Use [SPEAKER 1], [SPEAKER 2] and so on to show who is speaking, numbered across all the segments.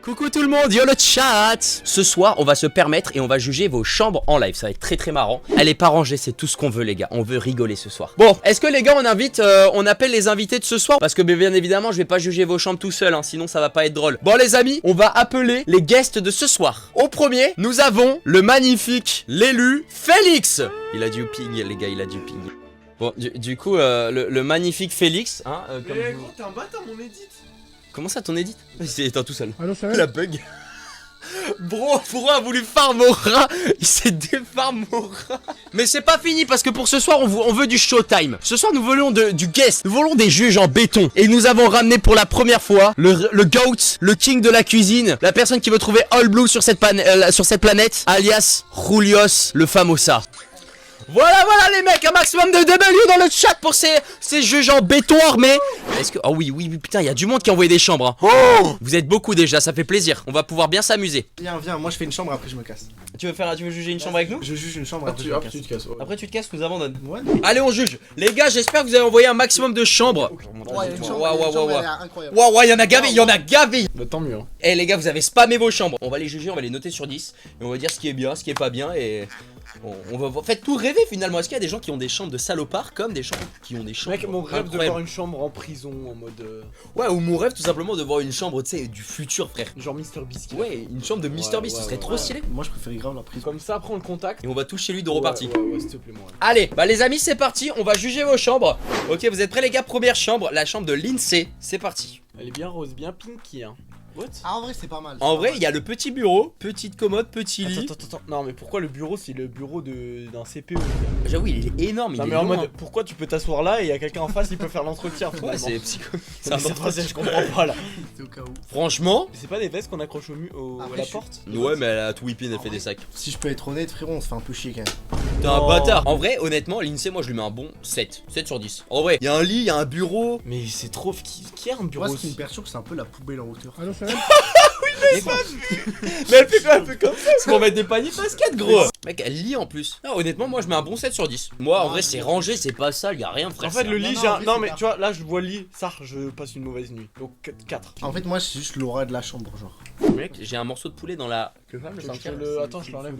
[SPEAKER 1] Coucou tout le monde, yo le chat. Ce soir on va se permettre et on va juger vos chambres en live. Ça va être très marrant. Elle est pas rangée, c'est tout ce qu'on veut les gars. On veut rigoler ce soir. Bon, est-ce que les gars on appelle les invités de ce soir? Parce que bien évidemment je vais pas juger vos chambres tout seul hein, sinon ça va pas être drôle. Bon les amis, on va appeler les guests de ce soir. Au premier, nous avons le magnifique, l'élu Félix. Il a du ping les gars, il a du ping. Bon du coup le magnifique Félix hein, comme
[SPEAKER 2] Mais
[SPEAKER 1] vous...
[SPEAKER 2] gros t'es un bâtard mon edit.
[SPEAKER 1] Comment ça ton edit? Il s'est éteint tout seul.
[SPEAKER 3] Allô, ça va?
[SPEAKER 1] La bug. Bro, Furo a voulu farm au rat. Il s'est défarm au rat. Mais c'est pas fini parce que pour ce soir on veut du showtime. Ce soir nous voulons du guest. Nous voulons des juges en béton. Et nous avons ramené pour la première fois le GOAT, le king de la cuisine, la personne qui veut trouver All Blue sur cette planète, alias Julios le Famosa. Voilà les mecs, un maximum de W dans le chat pour ces juges en béton armés. Est-ce que... Oh oui, putain, il y a du monde qui a envoyé des chambres hein. Oh, vous êtes beaucoup déjà, ça fait plaisir. On va pouvoir bien s'amuser.
[SPEAKER 2] Viens, moi je fais une chambre après je me casse.
[SPEAKER 1] Tu veux juger une chambre avec nous?
[SPEAKER 2] Je juge une chambre après je me casse. Tu te casses.
[SPEAKER 1] Après tu te casses, nous abandonne.
[SPEAKER 2] Ouais.
[SPEAKER 1] Allez on juge. Les gars, j'espère que vous avez envoyé un maximum de chambres.
[SPEAKER 2] Ouais, une chambre, elle est incroyable.
[SPEAKER 1] Waouh, il y en a gavé,
[SPEAKER 2] Bah tant mieux hein.
[SPEAKER 1] Eh les gars, vous avez spammé vos chambres. On va les juger, on va les noter sur 10. Et on va dire ce qui est bien, ce qui est pas bien. Et on va faites tout rêver finalement. Est-ce qu'il y a des gens qui ont des chambres de salopards comme des gens qui ont des chambres
[SPEAKER 2] Mec, mon rêve de
[SPEAKER 1] incroyables.
[SPEAKER 2] voir une chambre en prison en mode
[SPEAKER 1] Ouais, ou mon rêve tout simplement de voir une chambre, tu sais, du futur frère.
[SPEAKER 2] genre Mr Beast.
[SPEAKER 1] Ouais, une chambre de Mr Beast, ce serait trop stylé.
[SPEAKER 2] Moi je préférais grave la prison. Comme ça après on le contacte.
[SPEAKER 1] Et on va tous chez lui de reparti.
[SPEAKER 2] Ouais, s'il te plaît moi.
[SPEAKER 1] Allez, bah les amis, c'est parti, on va juger vos chambres. Ok, vous êtes prêts les gars? Première chambre, la chambre de l'INSEE, c'est parti.
[SPEAKER 2] Elle est bien rose, bien pinky hein. What?
[SPEAKER 3] Ah, en vrai, c'est pas mal.
[SPEAKER 1] En vrai, il y a le petit bureau, petite commode, petit lit.
[SPEAKER 2] Attends. Non mais pourquoi le bureau c'est le bureau d'un CPE?
[SPEAKER 1] J'avoue, il est énorme, il
[SPEAKER 2] Non
[SPEAKER 1] est
[SPEAKER 2] mais en
[SPEAKER 1] long,
[SPEAKER 2] mode
[SPEAKER 1] hein.
[SPEAKER 2] pourquoi tu peux t'asseoir là et il y a quelqu'un en face il peut faire l'entretien.
[SPEAKER 1] Ouais, c'est psycho.
[SPEAKER 2] C'est un entretien, je comprends pas là.
[SPEAKER 3] C'est au cas où.
[SPEAKER 1] Franchement.
[SPEAKER 2] Mais c'est pas des vestes qu'on accroche à
[SPEAKER 3] Après,
[SPEAKER 2] la
[SPEAKER 3] je-
[SPEAKER 2] porte?
[SPEAKER 1] Ouais, mais elle a tout whipping, elle fait des sacs.
[SPEAKER 3] Si je peux être honnête, frérot, on se fait un peu chier quand même.
[SPEAKER 1] T'es un
[SPEAKER 2] Oh.
[SPEAKER 1] bâtard. En vrai, honnêtement, l'INSEE, moi je lui mets un bon 7. 7 sur 10. En vrai, il y a un lit, il y a un bureau.
[SPEAKER 2] Mais c'est trop. Qui a un bureau
[SPEAKER 3] Moi, ce qui me
[SPEAKER 2] aussi?
[SPEAKER 3] perturbe, c'est un peu la poubelle en hauteur.
[SPEAKER 4] Allô, ça va?
[SPEAKER 1] Mais elle fait quoi? Elle fait comme ça. C'est pour mettre des paniers de basket, gros. Mec, elle lit en plus. Non, honnêtement, moi je mets un bon 7 sur 10. Moi, en vrai, c'est rangé, c'est pas sale, y a rien, frère.
[SPEAKER 2] En fait, le lit,
[SPEAKER 3] non,
[SPEAKER 2] j'ai
[SPEAKER 3] en
[SPEAKER 2] un.
[SPEAKER 3] vrai,
[SPEAKER 2] Non,
[SPEAKER 3] c'est
[SPEAKER 2] mais
[SPEAKER 3] pas-
[SPEAKER 2] tu vois, là, je vois le lit. Ça, je passe une mauvaise nuit. Donc 4.
[SPEAKER 3] En fait, moi, c'est juste l'aura de la chambre, genre.
[SPEAKER 1] Mec, j'ai un morceau de poulet dans la. Tu veux pas me le sortir?
[SPEAKER 2] Attends, je l'enlève.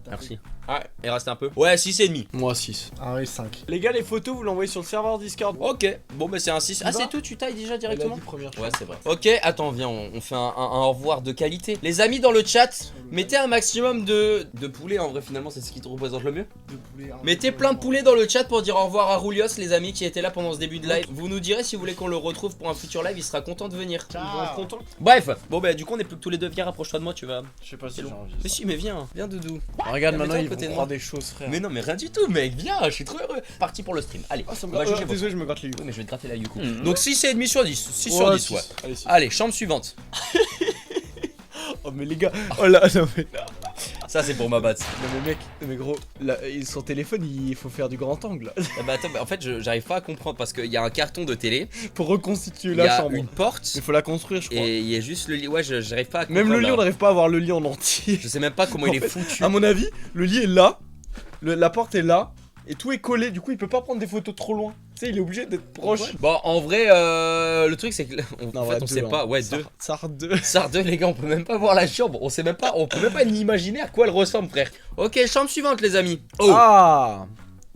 [SPEAKER 1] Merci. Ah, il reste un peu. Ouais, 6,5.
[SPEAKER 2] Moi, 6.
[SPEAKER 3] Ah, ouais, 5.
[SPEAKER 2] Les gars, les photos, vous l'envoyez sur le serveur Discord.
[SPEAKER 1] Ok, bon, bah c'est un 6. Ah,
[SPEAKER 2] va
[SPEAKER 1] c'est tout, tu tailles déjà
[SPEAKER 2] Elle a
[SPEAKER 1] directement?
[SPEAKER 2] dit première
[SPEAKER 1] Ouais, c'est vrai. Ok, attends, viens, on fait un au revoir de qualité. Les amis dans le chat, mettez un maximum de poulets. En vrai, finalement, c'est ce qui te représente le mieux. Mettez plein de poulets dans le chat pour dire au revoir à Julios, les amis qui étaient là pendant ce début de live. Vous nous direz si vous voulez qu'on le retrouve pour un futur live, il sera content de venir.
[SPEAKER 2] Ils vont être contents.
[SPEAKER 1] Bref, bon, bah, du coup, on est plus que tous les deux. Viens, rapproche-toi de moi, tu vas.
[SPEAKER 2] Je sais pas si j'ai envie.
[SPEAKER 1] Mais si, mais viens, Doudou.
[SPEAKER 2] Regarde, maintenant,
[SPEAKER 1] Mets-toi à
[SPEAKER 2] ils
[SPEAKER 1] côté de
[SPEAKER 2] vont
[SPEAKER 1] moi.
[SPEAKER 2] croire des choses, frère.
[SPEAKER 1] Mais non, mais rien du tout, mec, viens, je suis trop heureux. Parti pour le stream. Allez,
[SPEAKER 2] Ah, ça me
[SPEAKER 1] on va
[SPEAKER 2] gratte.
[SPEAKER 1] juger votre-
[SPEAKER 2] Désolé, je me gratte les yeux.
[SPEAKER 1] Oui, mais je vais te gratter la Yuku. Donc 6,5 sur 10. 6 sur
[SPEAKER 2] Ouais,
[SPEAKER 1] 10, ouais.
[SPEAKER 2] Allez, 6.
[SPEAKER 1] Allez, chambre suivante.
[SPEAKER 2] Oh, mais les gars. Oh là, non, mais.
[SPEAKER 1] Ça, c'est pour ma batte.
[SPEAKER 2] Non, mais mec, mais gros, là, son téléphone, il faut faire du grand angle là.
[SPEAKER 1] Ah bah attends, en fait, j'arrive pas à comprendre parce qu'il y a un carton de télé,
[SPEAKER 2] Pour reconstituer
[SPEAKER 1] il y
[SPEAKER 2] la
[SPEAKER 1] a
[SPEAKER 2] chambre.
[SPEAKER 1] une porte
[SPEAKER 2] Il faut la construire, je crois.
[SPEAKER 1] et il y a juste le lit. Ouais, j'arrive pas à comprendre.
[SPEAKER 2] Même le lit,
[SPEAKER 1] là.
[SPEAKER 2] on n'arrive pas à avoir le lit en entier.
[SPEAKER 1] Je sais même pas comment
[SPEAKER 2] En
[SPEAKER 1] il est
[SPEAKER 2] fait,
[SPEAKER 1] foutu.
[SPEAKER 2] À mon avis, le lit est là, la porte est là, et tout est collé. Du coup, il peut pas prendre des photos trop loin. Tu sais, il est obligé d'être proche.
[SPEAKER 1] Bon, en vrai, le truc c'est que
[SPEAKER 2] Non,
[SPEAKER 1] en fait, on sait pas. Ouais, deux.
[SPEAKER 2] Sar 2.
[SPEAKER 1] Sar 2, les gars, on peut même pas voir la chambre. On sait même pas, on peut même pas ni imaginer à quoi elle ressemble, frère. Ok, chambre suivante, les amis. Oh.
[SPEAKER 2] Ah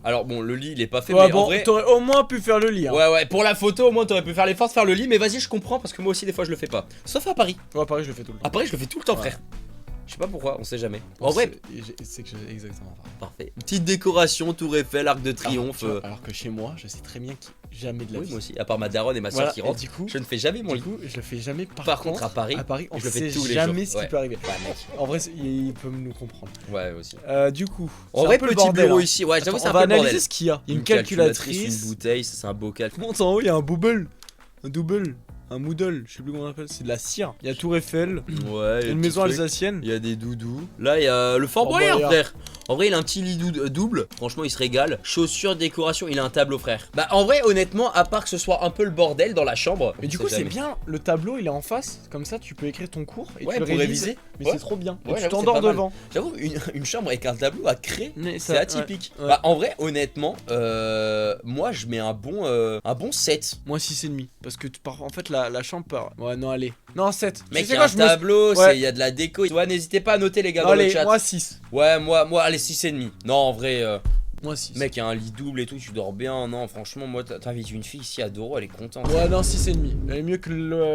[SPEAKER 1] Alors bon, le lit il est pas fait,
[SPEAKER 2] ouais,
[SPEAKER 1] mais en
[SPEAKER 2] bon,
[SPEAKER 1] vrai.
[SPEAKER 2] t'aurais au moins pu faire le lit. Hein.
[SPEAKER 1] Ouais, pour la photo, au moins t'aurais pu faire l'effort de faire le lit, mais vas-y, je comprends parce que moi aussi, des fois, je le fais pas. Sauf à Paris.
[SPEAKER 2] Ouais, pareil, je le fais tout le temps.
[SPEAKER 1] À Paris, je le fais tout le temps,
[SPEAKER 2] Ouais.
[SPEAKER 1] frère. Je sais pas pourquoi, on sait jamais. En vrai,
[SPEAKER 2] c'est que j'ai exactement pareil.
[SPEAKER 1] parfait. Petite décoration, Tour Eiffel, Arc de Triomphe.
[SPEAKER 2] Alors que chez moi, je sais très bien qu'il jamais de la
[SPEAKER 1] Oui,
[SPEAKER 2] vie.
[SPEAKER 1] moi aussi. À part ma daronne et ma soeur
[SPEAKER 2] Voilà,
[SPEAKER 1] qui
[SPEAKER 2] et
[SPEAKER 1] rentrent,
[SPEAKER 2] du coup,
[SPEAKER 1] je ne fais jamais mon
[SPEAKER 2] du
[SPEAKER 1] lit.
[SPEAKER 2] coup, je le fais jamais.
[SPEAKER 1] Par contre, à Paris,
[SPEAKER 2] on
[SPEAKER 1] je le fais
[SPEAKER 2] sait
[SPEAKER 1] tous les
[SPEAKER 2] jamais
[SPEAKER 1] jours.
[SPEAKER 2] ce qui
[SPEAKER 1] Ouais.
[SPEAKER 2] peut arriver.
[SPEAKER 1] Ouais, mec.
[SPEAKER 2] En vrai, il peut nous comprendre.
[SPEAKER 1] Ouais, aussi.
[SPEAKER 2] Du coup,
[SPEAKER 1] En
[SPEAKER 2] c'est
[SPEAKER 1] vrai,
[SPEAKER 2] un peu le
[SPEAKER 1] petit
[SPEAKER 2] bordel,
[SPEAKER 1] bureau
[SPEAKER 2] hein.
[SPEAKER 1] ici. Ouais, j'avoue,
[SPEAKER 2] Attends,
[SPEAKER 1] c'est un
[SPEAKER 2] on va
[SPEAKER 1] peu le
[SPEAKER 2] analyser
[SPEAKER 1] bordel.
[SPEAKER 2] ce qu'il y a. Il y a une
[SPEAKER 1] Une
[SPEAKER 2] calculatrice.
[SPEAKER 1] bouteille, ça c'est un bocal.
[SPEAKER 2] Monte en haut, il y a un bubble. Un double. Un Moodle, je sais plus comment on appelle, c'est de la cire. Il y a Tour Eiffel,
[SPEAKER 1] Ouais,
[SPEAKER 2] une maison alsacienne.
[SPEAKER 1] Il y a des doudous. Là, il y a le Fort Boyard,
[SPEAKER 2] Boyard.
[SPEAKER 1] frère. En vrai, il a un petit lit double. Franchement, il se régale. Chaussures, décoration, il a un tableau, frère. Bah, en vrai, honnêtement, à part que ce soit un peu le bordel dans la chambre.
[SPEAKER 2] Mais du coup, c'est bien, le tableau il est en face, comme ça tu peux écrire ton cours et
[SPEAKER 1] Ouais,
[SPEAKER 2] tu le
[SPEAKER 1] pour
[SPEAKER 2] révises.
[SPEAKER 1] réviser.
[SPEAKER 2] Mais
[SPEAKER 1] Ouais.
[SPEAKER 2] c'est trop bien.
[SPEAKER 1] Ouais,
[SPEAKER 2] Et tu
[SPEAKER 1] j'avoue,
[SPEAKER 2] t'endors
[SPEAKER 1] c'est pas mal.
[SPEAKER 2] devant.
[SPEAKER 1] J'avoue, une chambre avec un tableau à créer,
[SPEAKER 2] Mais
[SPEAKER 1] c'est
[SPEAKER 2] ça-
[SPEAKER 1] atypique.
[SPEAKER 2] ouais, ouais.
[SPEAKER 1] Bah, en vrai, honnêtement, moi, je mets un bon 7.
[SPEAKER 2] Moi 6,5. Parce que en fait la chambre part. Ouais, non, allez. Non, 7.
[SPEAKER 1] Mec,
[SPEAKER 2] Tu
[SPEAKER 1] il
[SPEAKER 2] sais
[SPEAKER 1] y a
[SPEAKER 2] quoi,
[SPEAKER 1] un
[SPEAKER 2] je me-
[SPEAKER 1] tableau,
[SPEAKER 2] Ouais.
[SPEAKER 1] il y a de la déco. Ouais, n'hésitez pas à noter les gars dans le
[SPEAKER 2] Allez,
[SPEAKER 1] chat.
[SPEAKER 2] moi 6.
[SPEAKER 1] Ouais, moi, allez, 6,5. Non, en vrai,
[SPEAKER 2] Moi 6.
[SPEAKER 1] mec, il y a un lit double et tout, tu dors bien. Non, franchement, moi, t'invites une fille ici à Doro, elle est contente.
[SPEAKER 2] Ouais, non, 6,5. Elle est mieux que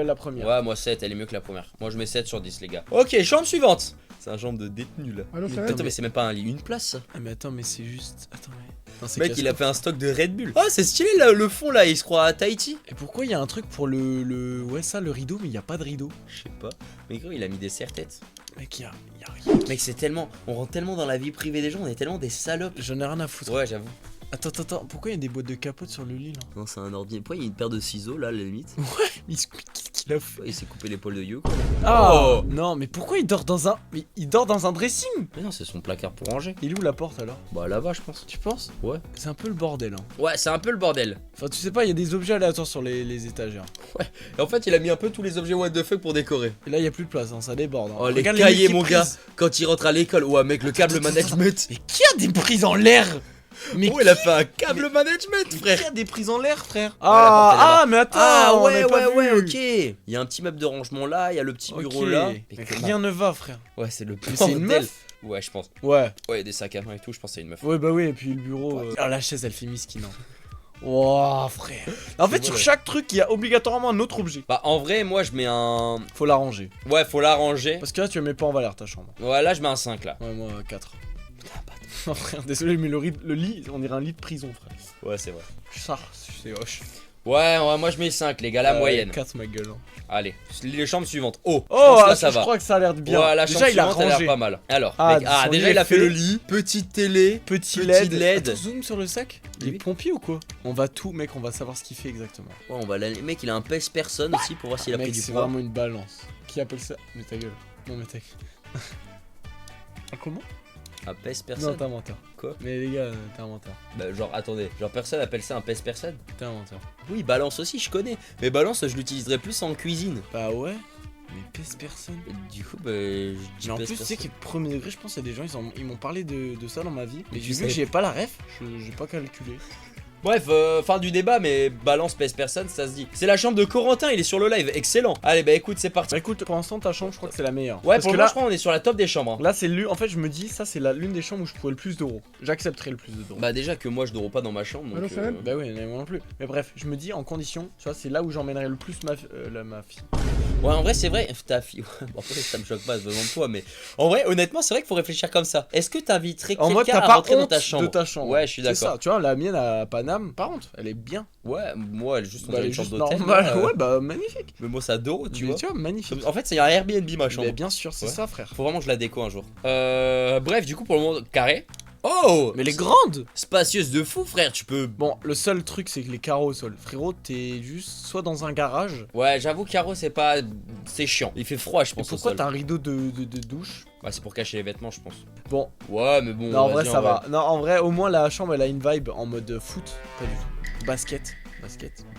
[SPEAKER 2] la première.
[SPEAKER 1] Ouais, moi 7, elle est mieux que la première. Moi, je mets 7 sur 10, les gars. Ok, chambre suivante. C'est un chambre de détenu là.
[SPEAKER 3] Allô, ça va?
[SPEAKER 1] Attends, mais c'est même pas un lit, une place ça.
[SPEAKER 2] Ah, mais attends, mais c'est juste. Attends, mais. Non, c'est
[SPEAKER 1] Mec, il a
[SPEAKER 2] casse-couille.
[SPEAKER 1] fait un stock de Red Bull. Oh, c'est stylé là, le fond là, il se croit à Tahiti.
[SPEAKER 2] Et pourquoi il y a un truc pour le. Ouais, ça, le rideau, mais il y a pas de rideau.
[SPEAKER 1] Je sais pas. Mais gros, il a mis des serre-têtes.
[SPEAKER 2] Mec, il y a rien.
[SPEAKER 1] Mec, c'est tellement. On rentre tellement dans la vie privée des gens, on est tellement des salopes.
[SPEAKER 2] J'en ai rien à foutre.
[SPEAKER 1] Ouais, j'avoue.
[SPEAKER 2] Attends, pourquoi il y a des boîtes de capote sur le lit là?
[SPEAKER 1] Non, c'est un ordi. Pourquoi il y a une paire de ciseaux là, à la limite?
[SPEAKER 2] Qu'est-ce qu'il a fait?
[SPEAKER 1] Ouais, il s'est coupé l'épaule de You.
[SPEAKER 2] Ah non, mais pourquoi il dort dans un. Mais il dort dans un dressing?
[SPEAKER 1] Mais non, c'est son placard pour ranger.
[SPEAKER 2] Il est où la porte alors?
[SPEAKER 1] Bah là-bas, je pense.
[SPEAKER 2] Tu penses?
[SPEAKER 1] Ouais.
[SPEAKER 2] C'est un peu le bordel hein.
[SPEAKER 1] Ouais, c'est un peu le bordel.
[SPEAKER 2] Enfin, tu sais pas, il y a des objets aléatoires sur les étagères.
[SPEAKER 1] Et en fait, il a mis un peu tous les objets what the fuck pour décorer.
[SPEAKER 2] Et là, il y a plus de place, hein, ça déborde. Hein.
[SPEAKER 1] Oh, les
[SPEAKER 2] Regarde
[SPEAKER 1] cahiers,
[SPEAKER 2] mecs qui
[SPEAKER 1] mon gars.
[SPEAKER 2] prisent.
[SPEAKER 1] Quand il rentre à l'école. Ouais, mec, le câble
[SPEAKER 2] Attends,
[SPEAKER 1] management.
[SPEAKER 2] Mais qui a des prises en l'air? Mais
[SPEAKER 1] Oh, il a fait un câble management, frère.
[SPEAKER 2] qui a des prises en l'air, frère?
[SPEAKER 1] la porte, elle est là.
[SPEAKER 2] Mais attends,
[SPEAKER 1] Ah
[SPEAKER 2] on
[SPEAKER 1] ouais,
[SPEAKER 2] avait pas
[SPEAKER 1] ouais,
[SPEAKER 2] vu.
[SPEAKER 1] ok. Il y a un petit meuble de rangement là, il y a le petit bureau
[SPEAKER 2] Ok.
[SPEAKER 1] là.
[SPEAKER 2] Mais rien ne va, frère.
[SPEAKER 1] Ouais, c'est le
[SPEAKER 2] Mais c'est une
[SPEAKER 1] bordel.
[SPEAKER 2] meuf?
[SPEAKER 1] Ouais, je pense.
[SPEAKER 2] Ouais.
[SPEAKER 1] Ouais, des sacs à main et tout, je pense que c'est une meuf.
[SPEAKER 2] Ouais, bah oui, et puis le bureau. Ah, la chaise, elle fait miskin. Wow, frère. En fait, sur chaque truc, il y a obligatoirement un autre objet.
[SPEAKER 1] Bah, en vrai, moi je mets un.
[SPEAKER 2] Faut la ranger.
[SPEAKER 1] Ouais, faut la ranger.
[SPEAKER 2] Parce que là, tu la mets pas en valeur ta chambre.
[SPEAKER 1] Ouais, là je mets un 5 là.
[SPEAKER 2] Ouais, moi 4. Non, frère, désolé, mais le lit, on dirait un lit de prison, frère.
[SPEAKER 1] Ouais, c'est vrai.
[SPEAKER 2] Ça, c'est hoche.
[SPEAKER 1] Ouais, moi je mets 5, les gars, la moyenne.
[SPEAKER 2] 4, ma gueule. Hein.
[SPEAKER 1] Allez, les chambres suivantes. Oh, je
[SPEAKER 2] Oh,
[SPEAKER 1] pense que là ça
[SPEAKER 2] je
[SPEAKER 1] va.
[SPEAKER 2] crois que ça a l'air de bien.
[SPEAKER 1] Ouais, la chambre
[SPEAKER 2] Déjà, il a
[SPEAKER 1] suivante, elle a
[SPEAKER 2] rangé.
[SPEAKER 1] l'air pas mal. Alors,
[SPEAKER 2] Ah,
[SPEAKER 1] mec,
[SPEAKER 2] son
[SPEAKER 1] déjà
[SPEAKER 2] lit
[SPEAKER 1] il a
[SPEAKER 2] est
[SPEAKER 1] fait le
[SPEAKER 2] fait.
[SPEAKER 1] lit, petite télé.
[SPEAKER 2] Petit
[SPEAKER 1] Petit
[SPEAKER 2] LED.
[SPEAKER 1] LED.
[SPEAKER 2] Attends, zoom sur le sac. Il est
[SPEAKER 1] Oui.
[SPEAKER 2] pompier ou quoi? On va tout, mec, on va savoir ce qu'il fait exactement.
[SPEAKER 1] Ouais, on va mec, il a un pèse personne aussi pour voir s'il a pris
[SPEAKER 2] Mec,
[SPEAKER 1] du
[SPEAKER 2] c'est
[SPEAKER 1] poids.
[SPEAKER 2] vraiment une balance. Qui appelle ça? Mais ta gueule. Non, mais ta gueule. Ah, comment?
[SPEAKER 1] Un pèse
[SPEAKER 2] Non,
[SPEAKER 1] personne.
[SPEAKER 2] t'es un menteur.
[SPEAKER 1] Quoi?
[SPEAKER 2] Mais les gars, t'es un menteur.
[SPEAKER 1] Bah, genre, attendez, genre personne appelle ça un pèse personne.
[SPEAKER 2] T'es un menteur.
[SPEAKER 1] Oui, balance aussi, je connais. Mais balance, je l'utiliserais plus en cuisine.
[SPEAKER 2] Bah ouais. Mais pèse personne.
[SPEAKER 1] Du coup, bah, je dis
[SPEAKER 2] Mais en
[SPEAKER 1] pèse
[SPEAKER 2] plus, tu sais
[SPEAKER 1] personne.
[SPEAKER 2] que premier degré, je pense qu'il y a des gens, ils m'ont parlé de ça dans ma vie. Mais
[SPEAKER 1] tu
[SPEAKER 2] j'ai vu
[SPEAKER 1] savais
[SPEAKER 2] que j'ai pas la ref, j'ai pas calculé.
[SPEAKER 1] Bref, fin du débat, mais balance pèse personne, ça se dit. C'est la chambre de Corentin, il est sur le live, excellent. Allez, bah écoute, c'est parti.
[SPEAKER 2] Bah écoute, pour l'instant, ta chambre, je crois que c'est la meilleure.
[SPEAKER 1] Ouais,
[SPEAKER 2] Parce
[SPEAKER 1] pour
[SPEAKER 2] que
[SPEAKER 1] le moment,
[SPEAKER 2] là,
[SPEAKER 1] je crois qu'on est sur la top des chambres. Hein.
[SPEAKER 2] là c'est l'une. En fait, je me dis, ça, c'est l'une des chambres où je pourrais le plus d'euros. J'accepterais le plus d'euros.
[SPEAKER 1] Bah déjà que moi je dors pas dans ma chambre, donc...
[SPEAKER 2] Bah oui, mais moi non plus. Mais bref, je me dis en condition, tu vois, c'est là où j'emmènerais le plus ma fille.
[SPEAKER 1] Ouais, en vrai, c'est vrai, ta fille... Bon, après, ça me choque pas, devant toi, mais... En vrai, honnêtement, c'est vrai qu'il faut réfléchir comme ça. Est-ce que t'inviterais
[SPEAKER 2] En mode,
[SPEAKER 1] quelqu'un
[SPEAKER 2] t'as
[SPEAKER 1] à
[SPEAKER 2] pas
[SPEAKER 1] rentrer dans
[SPEAKER 2] honte
[SPEAKER 1] ta chambre?
[SPEAKER 2] de ta chambre.
[SPEAKER 1] Ouais, je suis
[SPEAKER 2] C'est
[SPEAKER 1] d'accord.
[SPEAKER 2] ça, tu vois, la mienne à Paname, par contre, elle est bien.
[SPEAKER 1] Ouais, moi, elle est juste, on
[SPEAKER 2] Bah,
[SPEAKER 1] dirait
[SPEAKER 2] elle est
[SPEAKER 1] une chambre
[SPEAKER 2] juste
[SPEAKER 1] d'hôtel.
[SPEAKER 2] normale.
[SPEAKER 1] là,
[SPEAKER 2] Ouais, bah magnifique.
[SPEAKER 1] Mais moi, ça dort, tu
[SPEAKER 2] Mais
[SPEAKER 1] vois.
[SPEAKER 2] tu vois, magnifique.
[SPEAKER 1] En fait, c'est un Airbnb, ma chambre.
[SPEAKER 2] Mais bien sûr, c'est
[SPEAKER 1] Ouais.
[SPEAKER 2] ça, frère.
[SPEAKER 1] Faut vraiment que je la déco un jour. Bref, du coup, pour le moment, carré. Oh!
[SPEAKER 2] Mais les grandes!
[SPEAKER 1] Spacieuse de fou, frère, tu peux...
[SPEAKER 2] Bon, le seul truc, c'est que les carreaux au sol. Frérot, t'es juste soit dans un garage.
[SPEAKER 1] Ouais, j'avoue, Caro, c'est pas... C'est chiant. Il fait froid, je
[SPEAKER 2] Et
[SPEAKER 1] pense, au
[SPEAKER 2] pourquoi
[SPEAKER 1] sol.
[SPEAKER 2] t'as un rideau de douche?
[SPEAKER 1] Bah, c'est pour cacher les vêtements, je pense.
[SPEAKER 2] Bon,
[SPEAKER 1] Ouais, mais bon...
[SPEAKER 2] non, en vrai,
[SPEAKER 1] vas-y,
[SPEAKER 2] ça va. Non, en vrai, au moins, la chambre, elle a une vibe en mode foot. Pas du tout. Basket.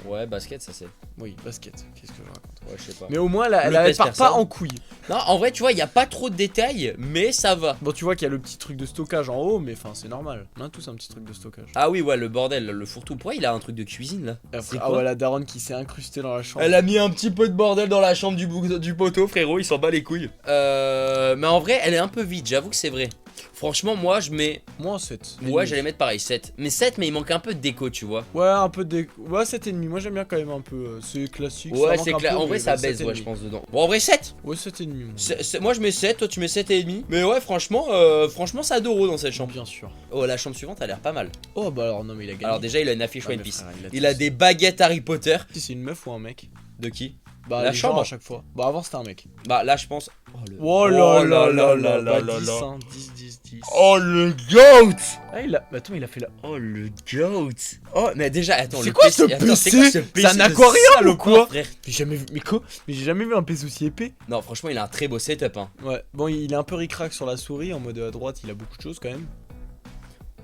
[SPEAKER 1] Ouais, basket, ça c'est...
[SPEAKER 2] Oui, basket. Qu'est-ce que je raconte?
[SPEAKER 1] Ouais, je sais pas.
[SPEAKER 2] Mais au moins, elle
[SPEAKER 1] Le pèse
[SPEAKER 2] part pas
[SPEAKER 1] personne.
[SPEAKER 2] en couille.
[SPEAKER 1] Non, en vrai, tu vois, il y a pas trop de détails, mais ça va.
[SPEAKER 2] Bon, tu vois qu'il y a le petit truc de stockage en haut, mais enfin, c'est normal. On a tous un petit truc de stockage.
[SPEAKER 1] Ah oui, ouais, le bordel, le fourre-tout. Pourquoi il a un truc de cuisine, là?
[SPEAKER 2] Et
[SPEAKER 1] C'est
[SPEAKER 2] après,
[SPEAKER 1] quoi
[SPEAKER 2] ouais, la daronne qui s'est incrustée dans la chambre.
[SPEAKER 1] Elle a mis un petit peu de bordel dans la chambre du poteau, frérot, il s'en bat les couilles. Mais en vrai, elle est un peu vide, j'avoue que c'est vrai. Franchement, moi, je mets...
[SPEAKER 2] Moi, 7.
[SPEAKER 1] Ouais, j'allais mettre pareil, 7. Mais 7, mais il manque un peu de déco, tu vois.
[SPEAKER 2] Ouais, un peu de. Ouais, 7,5. Moi, j'aime bien quand même un peu. C'est classique. ça
[SPEAKER 1] Ouais,
[SPEAKER 2] manque
[SPEAKER 1] c'est
[SPEAKER 2] un
[SPEAKER 1] clair.
[SPEAKER 2] peu,
[SPEAKER 1] En vrai,
[SPEAKER 2] mais
[SPEAKER 1] ça
[SPEAKER 2] ouais,
[SPEAKER 1] baisse, ouais,
[SPEAKER 2] 7,5.
[SPEAKER 1] je pense, dedans. Bon, en vrai, 7.
[SPEAKER 2] Ouais, 7,5. Moi.
[SPEAKER 1] Moi, je mets 7, toi, tu mets 7,5. Mais ouais, franchement, ça a d'euros dans cette chambre.
[SPEAKER 2] Bien sûr.
[SPEAKER 1] Oh, la chambre suivante a l'air pas mal.
[SPEAKER 2] Oh, bah alors, non, mais il a gagné.
[SPEAKER 1] Alors, déjà, il a une affiche
[SPEAKER 2] Ah,
[SPEAKER 1] One
[SPEAKER 2] mais
[SPEAKER 1] Piece.
[SPEAKER 2] frère,
[SPEAKER 1] Il a des baguettes Harry Potter.
[SPEAKER 2] Si c'est une meuf ou un mec?
[SPEAKER 1] De qui?
[SPEAKER 2] Bah,
[SPEAKER 1] La
[SPEAKER 2] les gens
[SPEAKER 1] chambre
[SPEAKER 2] à chaque fois. Bah, avant, c'était un mec.
[SPEAKER 1] Bah, là, je pense.
[SPEAKER 2] Oh là là là là
[SPEAKER 1] là
[SPEAKER 2] là.
[SPEAKER 1] là
[SPEAKER 2] 10,
[SPEAKER 1] là.
[SPEAKER 2] hein, 10, 10, 10.
[SPEAKER 1] Oh, le goat!
[SPEAKER 2] Ah, il a. Bah, attends, il a fait la.
[SPEAKER 1] Oh, le goat! Oh, mais déjà, attends,
[SPEAKER 2] C'est
[SPEAKER 1] le
[SPEAKER 2] quoi
[SPEAKER 1] PC,
[SPEAKER 2] ce
[SPEAKER 1] attends,
[SPEAKER 2] PC?
[SPEAKER 1] c'est quoi ce PC
[SPEAKER 2] C'est un
[SPEAKER 1] de
[SPEAKER 2] aquarium
[SPEAKER 1] salopard,
[SPEAKER 2] ou quoi?
[SPEAKER 1] frère?
[SPEAKER 2] J'ai jamais vu. Mais quoi? Mais j'ai jamais vu un PC aussi épais.
[SPEAKER 1] Non, franchement, il a un très beau setup, hein.
[SPEAKER 2] Ouais. Bon, il est un peu ric-rac sur la souris. En mode à droite, il a beaucoup de choses quand même.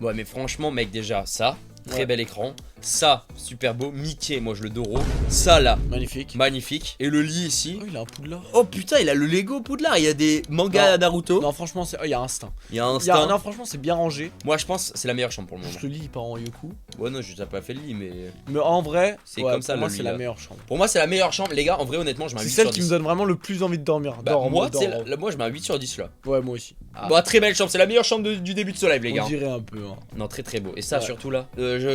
[SPEAKER 1] Ouais, mais franchement, mec, déjà, ça, très
[SPEAKER 2] Ouais.
[SPEAKER 1] bel écran. Ça, super beau. Mickey, moi je le Doro. Ça là,
[SPEAKER 2] Magnifique.
[SPEAKER 1] magnifique. Et le lit ici.
[SPEAKER 2] Oh, il a un Poudlard.
[SPEAKER 1] Oh putain, il a le Lego Poudlard. Il y a des mangas
[SPEAKER 2] Non.
[SPEAKER 1] Naruto.
[SPEAKER 2] Non, franchement, c'est. Oh, il y a instinct.
[SPEAKER 1] Il y a un
[SPEAKER 2] Il y a-
[SPEAKER 1] instinct.
[SPEAKER 2] Non, franchement, c'est bien rangé.
[SPEAKER 1] Moi je pense que c'est la meilleure chambre pour le moment.
[SPEAKER 2] Juste le lit, il part en Yoku.
[SPEAKER 1] Ouais, non, j'ai pas fait le lit, mais.
[SPEAKER 2] Mais en vrai,
[SPEAKER 1] C'est
[SPEAKER 2] ouais,
[SPEAKER 1] comme ça,
[SPEAKER 2] pour moi,
[SPEAKER 1] le
[SPEAKER 2] c'est
[SPEAKER 1] lit,
[SPEAKER 2] la
[SPEAKER 1] là.
[SPEAKER 2] meilleure chambre.
[SPEAKER 1] Pour moi, c'est la meilleure chambre. Les gars, en vrai, honnêtement, je mets un
[SPEAKER 2] C'est
[SPEAKER 1] 8
[SPEAKER 2] celle
[SPEAKER 1] sur
[SPEAKER 2] qui
[SPEAKER 1] 10.
[SPEAKER 2] me donne vraiment le plus envie de dormir.
[SPEAKER 1] Bah,
[SPEAKER 2] Dors,
[SPEAKER 1] moi,
[SPEAKER 2] dors.
[SPEAKER 1] tu sais, moi je mets un 8 sur 10 là.
[SPEAKER 2] Ouais, moi aussi.
[SPEAKER 1] Ah. Bon, très belle chambre, c'est la meilleure chambre du début de ce live, les gars.
[SPEAKER 2] On dirait un peu. Hein.
[SPEAKER 1] Non, très très beau. Et ça,
[SPEAKER 2] Ouais.
[SPEAKER 1] surtout là.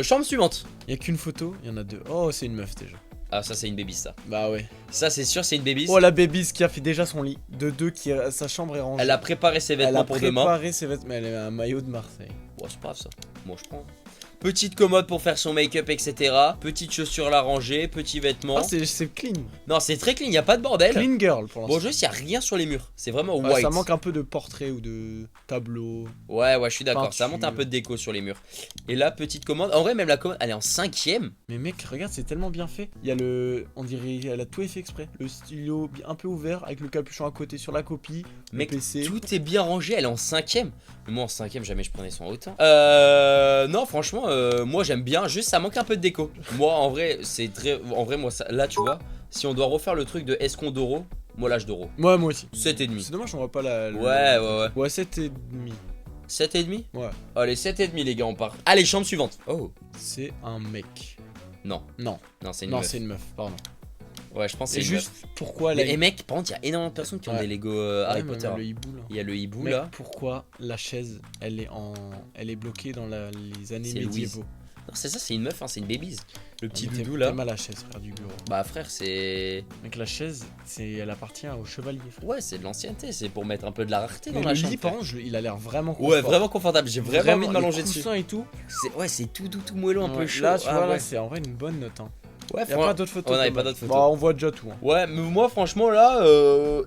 [SPEAKER 1] Chambre suivante.
[SPEAKER 2] Il y a qu'une photo, il y en a deux. Oh, c'est une meuf déjà.
[SPEAKER 1] Ah, ça, c'est une baby, ça.
[SPEAKER 2] Bah ouais.
[SPEAKER 1] Ça, c'est sûr, c'est une baby.
[SPEAKER 2] Oh, la baby's qui a fait déjà son lit. De deux, sa chambre est rangée.
[SPEAKER 1] Elle a préparé ses
[SPEAKER 2] Elle
[SPEAKER 1] vêtements
[SPEAKER 2] a
[SPEAKER 1] pour demain.
[SPEAKER 2] préparé ses vêtements. Elle a un maillot de Marseille.
[SPEAKER 1] Bon, c'est pas grave ça. Moi, je prends. Petite commode pour faire son make-up, etc. Petite chaussure à la rangée, petits vêtements.
[SPEAKER 2] Ah, c'est clean.
[SPEAKER 1] Non, c'est très clean, y a pas de bordel.
[SPEAKER 2] Clean girl pour
[SPEAKER 1] Bon,
[SPEAKER 2] l'instant.
[SPEAKER 1] juste, y a rien sur les murs. C'est vraiment
[SPEAKER 2] Ouais,
[SPEAKER 1] white.
[SPEAKER 2] ça manque un peu de portrait ou de tableau.
[SPEAKER 1] Ouais, je suis d'accord. Ça
[SPEAKER 2] Peinture.
[SPEAKER 1] monte un peu de déco sur les murs. Et là, petite commande. En vrai, même la commande, elle est en 5ème.
[SPEAKER 2] Mais mec, regarde, c'est tellement bien fait. Il y a le. On dirait. Elle a tout fait exprès. Le stylo un peu ouvert avec le capuchon à côté sur la copie.
[SPEAKER 1] Mec,
[SPEAKER 2] le PC.
[SPEAKER 1] tout est bien rangé. Elle est en 5ème. Mais moi, en 5ème, jamais je prenais son hautain. Non, franchement, moi, j'aime bien. Juste, ça manque un peu de déco. Moi, en vrai, c'est très. En vrai, moi, là, tu vois, si on doit refaire le truc de Escon Doro, moi, là, je Doro.
[SPEAKER 2] Ouais, moi aussi.
[SPEAKER 1] 7,5.
[SPEAKER 2] C'est dommage, on voit pas la.
[SPEAKER 1] Ouais.
[SPEAKER 2] Ouais, 7,5.
[SPEAKER 1] 7,5.
[SPEAKER 2] Ouais.
[SPEAKER 1] Allez, 7,5, les gars, on part. Allez, chambre suivante. Oh.
[SPEAKER 2] C'est un mec.
[SPEAKER 1] Non.
[SPEAKER 2] Non.
[SPEAKER 1] Non, c'est une
[SPEAKER 2] Non,
[SPEAKER 1] meuf.
[SPEAKER 2] c'est une meuf, pardon.
[SPEAKER 1] Ouais, je pense que c'est
[SPEAKER 2] C'est
[SPEAKER 1] une
[SPEAKER 2] juste pourquoi
[SPEAKER 1] meuf.
[SPEAKER 2] la.
[SPEAKER 1] Et mec, par contre, il y a énormément de personnes qui ont
[SPEAKER 2] Ouais.
[SPEAKER 1] des Lego Harry
[SPEAKER 2] Ouais, mais
[SPEAKER 1] Potter.
[SPEAKER 2] même le hibou là.
[SPEAKER 1] Il y a le hibou
[SPEAKER 2] Mec,
[SPEAKER 1] là.
[SPEAKER 2] pourquoi la chaise elle est bloquée dans les années
[SPEAKER 1] C'est Louise.
[SPEAKER 2] médiévaux.
[SPEAKER 1] Non, c'est ça, c'est une meuf, hein, c'est une baby's. Le petit
[SPEAKER 2] Mais
[SPEAKER 1] doudou là.
[SPEAKER 2] T'aimes à la chaise, frère du bureau.
[SPEAKER 1] Bah, frère, c'est.
[SPEAKER 2] Mec, la chaise, elle appartient au chevalier. Frère.
[SPEAKER 1] Ouais, c'est de l'ancienneté, c'est pour mettre un peu de la rareté dans
[SPEAKER 2] Mais
[SPEAKER 1] la
[SPEAKER 2] le
[SPEAKER 1] chambre.
[SPEAKER 2] lit, par contre, il a l'air vraiment
[SPEAKER 1] Ouais,
[SPEAKER 2] confort.
[SPEAKER 1] vraiment confortable. J'ai vraiment envie de m'allonger
[SPEAKER 2] les
[SPEAKER 1] dessus.
[SPEAKER 2] coussins et tout.
[SPEAKER 1] Ouais, c'est tout doux, tout moelleux, un peu
[SPEAKER 2] Ouais,
[SPEAKER 1] chaud.
[SPEAKER 2] Là, tu
[SPEAKER 1] Ah,
[SPEAKER 2] vois, là,
[SPEAKER 1] ouais.
[SPEAKER 2] c'est en vrai une bonne note. Hein.
[SPEAKER 1] Ouais,
[SPEAKER 2] Y a pas d'autres photos.
[SPEAKER 1] On avait
[SPEAKER 2] comme
[SPEAKER 1] pas
[SPEAKER 2] ça.
[SPEAKER 1] d'autres photos.
[SPEAKER 2] Bah, on voit déjà tout. Hein.
[SPEAKER 1] Ouais, mais moi, franchement, là,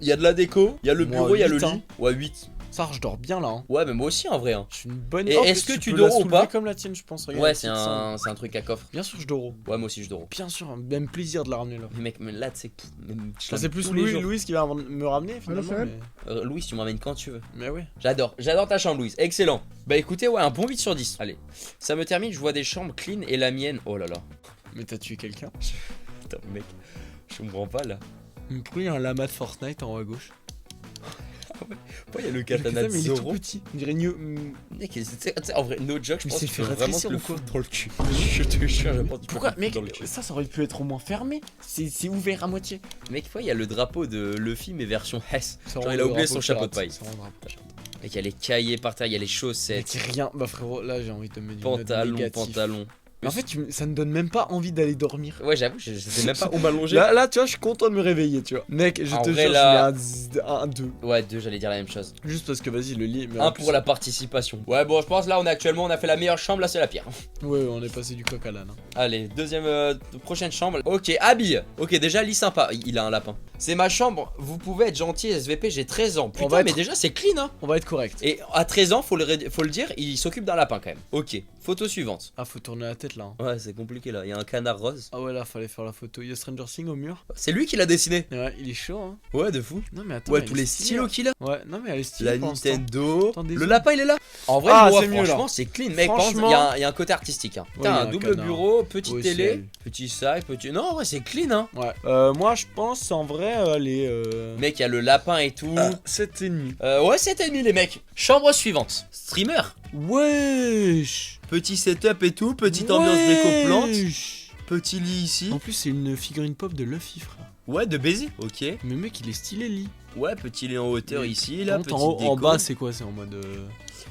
[SPEAKER 1] il y a de la déco, il y a le
[SPEAKER 2] Moi,
[SPEAKER 1] bureau, il y a le
[SPEAKER 2] 8,
[SPEAKER 1] lit.
[SPEAKER 2] hein.
[SPEAKER 1] Ouais, 8.
[SPEAKER 2] Ça, je dors bien là. Hein.
[SPEAKER 1] Ouais, mais moi aussi, en vrai. Hein.
[SPEAKER 2] Je suis une bonne.
[SPEAKER 1] Et
[SPEAKER 2] Oh,
[SPEAKER 1] est-ce que
[SPEAKER 2] tu
[SPEAKER 1] tu
[SPEAKER 2] peux
[SPEAKER 1] dors
[SPEAKER 2] la
[SPEAKER 1] ou
[SPEAKER 2] soulever
[SPEAKER 1] pas
[SPEAKER 2] comme la tienne, je pense. Regarde,
[SPEAKER 1] Ouais,
[SPEAKER 2] la
[SPEAKER 1] c'est
[SPEAKER 2] petite sang.
[SPEAKER 1] un truc à coffre.
[SPEAKER 2] Bien sûr, je dors.
[SPEAKER 1] Ouais, moi aussi, je dors.
[SPEAKER 2] Bien sûr, même plaisir de la ramener là.
[SPEAKER 1] Mais mec, mais là, tu sais,
[SPEAKER 2] C'est plus Louis qui va me ramener finalement.
[SPEAKER 3] c'est
[SPEAKER 2] Mais...
[SPEAKER 1] Louis, tu m'emmènes quand tu veux.
[SPEAKER 2] mais ouais.
[SPEAKER 1] J'adore ta chambre, Louise. Excellent. Bah écoutez, ouais, un bon 8 sur 10. Allez, ça me termine. Je vois des chambres clean et la mienne. Oh là là.
[SPEAKER 2] Mais t'as tué quelqu'un.
[SPEAKER 1] Putain, mec, je comprends pas là.
[SPEAKER 2] Mais pourquoi il y a un lama de Fortnite en haut à gauche?
[SPEAKER 1] Pourquoi il y a le katana de
[SPEAKER 2] mais il est tout
[SPEAKER 1] Zoro?
[SPEAKER 2] petit. On dirait New.
[SPEAKER 1] Mec, tu sais, en vrai, no joke, je
[SPEAKER 2] Mais
[SPEAKER 1] pense
[SPEAKER 2] c'est
[SPEAKER 1] qu'il
[SPEAKER 2] fait
[SPEAKER 1] faut vraiment te
[SPEAKER 2] rétrécir
[SPEAKER 1] le
[SPEAKER 2] ou quoi
[SPEAKER 1] foutre dans le cul. Je te jure, je pense qu'il faut
[SPEAKER 2] Pourquoi,
[SPEAKER 1] te le
[SPEAKER 2] mec,
[SPEAKER 1] foutre dans le cul.
[SPEAKER 2] ça aurait pu être au moins fermé. C'est ouvert à moitié.
[SPEAKER 1] Mec, il y a le drapeau de Luffy, mais version Hess.
[SPEAKER 2] Ça
[SPEAKER 1] Genre,
[SPEAKER 2] rend
[SPEAKER 1] il a
[SPEAKER 2] le
[SPEAKER 1] oublié
[SPEAKER 2] drapeau
[SPEAKER 1] son chapeau de
[SPEAKER 2] pirate,
[SPEAKER 1] paille.
[SPEAKER 2] ça rend le drapeau pirate.
[SPEAKER 1] Mec, il y a les cahiers par terre, il y a les chaussettes,
[SPEAKER 2] Mec, rien. Bah frérot, là j'ai envie de te mettre une note négative.
[SPEAKER 1] pantalon.
[SPEAKER 2] Mais en fait, ça ne donne même pas envie d'aller dormir.
[SPEAKER 1] Ouais, j'avoue, je sais même pas où m'allonger.
[SPEAKER 2] Là, tu vois, je suis content de me réveiller, tu vois. Mec, je
[SPEAKER 1] En
[SPEAKER 2] te
[SPEAKER 1] vrai,
[SPEAKER 2] jure,
[SPEAKER 1] là-
[SPEAKER 2] je mets un 2.
[SPEAKER 1] Ouais, 2, j'allais dire la même chose.
[SPEAKER 2] Juste parce que vas-y, le lit. Mais
[SPEAKER 1] Un pour la participation. Ouais, bon, je pense là, on a fait la meilleure chambre, là, c'est la pire.
[SPEAKER 2] Ouais, on est passé du coq à l'âne. Hein.
[SPEAKER 1] Allez, prochaine chambre. Ok, habille. Ok, déjà, lit sympa. Il a un lapin. C'est ma chambre. Vous pouvez être gentil, SVP, j'ai 13 ans. Putain,
[SPEAKER 2] va
[SPEAKER 1] mais
[SPEAKER 2] être-
[SPEAKER 1] déjà, c'est clean, hein.
[SPEAKER 2] On va être correct.
[SPEAKER 1] Et à 13 ans, faut le dire, il s'occupe d'un lapin quand même. Ok, photo suivante.
[SPEAKER 2] Ah, faut tourner la tête là. Hein.
[SPEAKER 1] Ouais, c'est compliqué là. Il y a un canard rose.
[SPEAKER 2] Ah ouais, là, fallait faire la photo. Il y a Stranger Things au mur.
[SPEAKER 1] C'est lui qui l'a dessiné.
[SPEAKER 2] Ouais, il est chaud, hein.
[SPEAKER 1] Ouais, de fou.
[SPEAKER 2] Non, mais attends.
[SPEAKER 1] Ouais,
[SPEAKER 2] elle
[SPEAKER 1] tous
[SPEAKER 2] est
[SPEAKER 1] les
[SPEAKER 2] stylée,
[SPEAKER 1] stylos
[SPEAKER 2] hein.
[SPEAKER 1] qu'il a.
[SPEAKER 2] Ouais, non, mais elle est stylée.
[SPEAKER 1] La
[SPEAKER 2] pour l'instant.
[SPEAKER 1] Nintendo.
[SPEAKER 2] Attendez,
[SPEAKER 1] Le
[SPEAKER 2] zoom.
[SPEAKER 1] lapin, il est là. En vrai,
[SPEAKER 2] Ah,
[SPEAKER 1] moi,
[SPEAKER 2] c'est mieux, là.
[SPEAKER 1] franchement, c'est clean, mec. Par contre,
[SPEAKER 2] Franchement-
[SPEAKER 1] il y a un côté artistique. Hein.
[SPEAKER 2] Ouais,
[SPEAKER 1] Putain,
[SPEAKER 2] il y a
[SPEAKER 1] un
[SPEAKER 2] un
[SPEAKER 1] double
[SPEAKER 2] canard.
[SPEAKER 1] bureau, petite
[SPEAKER 2] Au
[SPEAKER 1] télé,
[SPEAKER 2] ciel.
[SPEAKER 1] petit sac, petit. Non, ouais, c'est clean, hein.
[SPEAKER 2] Ouais. Moi, je pense en vrai, elle est.
[SPEAKER 1] Mec, il y a le lapin et tout.
[SPEAKER 2] 7,5.
[SPEAKER 1] Ouais, 7,5 les mecs. Chambre suivante. Streamer.
[SPEAKER 2] Wesh.
[SPEAKER 1] Petit setup et tout, petite ambiance déco-plante.
[SPEAKER 2] Wesh.
[SPEAKER 1] Petit lit ici.
[SPEAKER 2] En plus, c'est une figurine pop de Luffy, frère.
[SPEAKER 1] Ouais, de baiser. Ok.
[SPEAKER 2] Mais mec, il est stylé, le lit.
[SPEAKER 1] Ouais, petit lit en hauteur
[SPEAKER 2] Mais
[SPEAKER 1] ici, là,
[SPEAKER 2] Par
[SPEAKER 1] petit
[SPEAKER 2] contre, en
[SPEAKER 1] déco.
[SPEAKER 2] bas, c'est quoi? C'est en mode.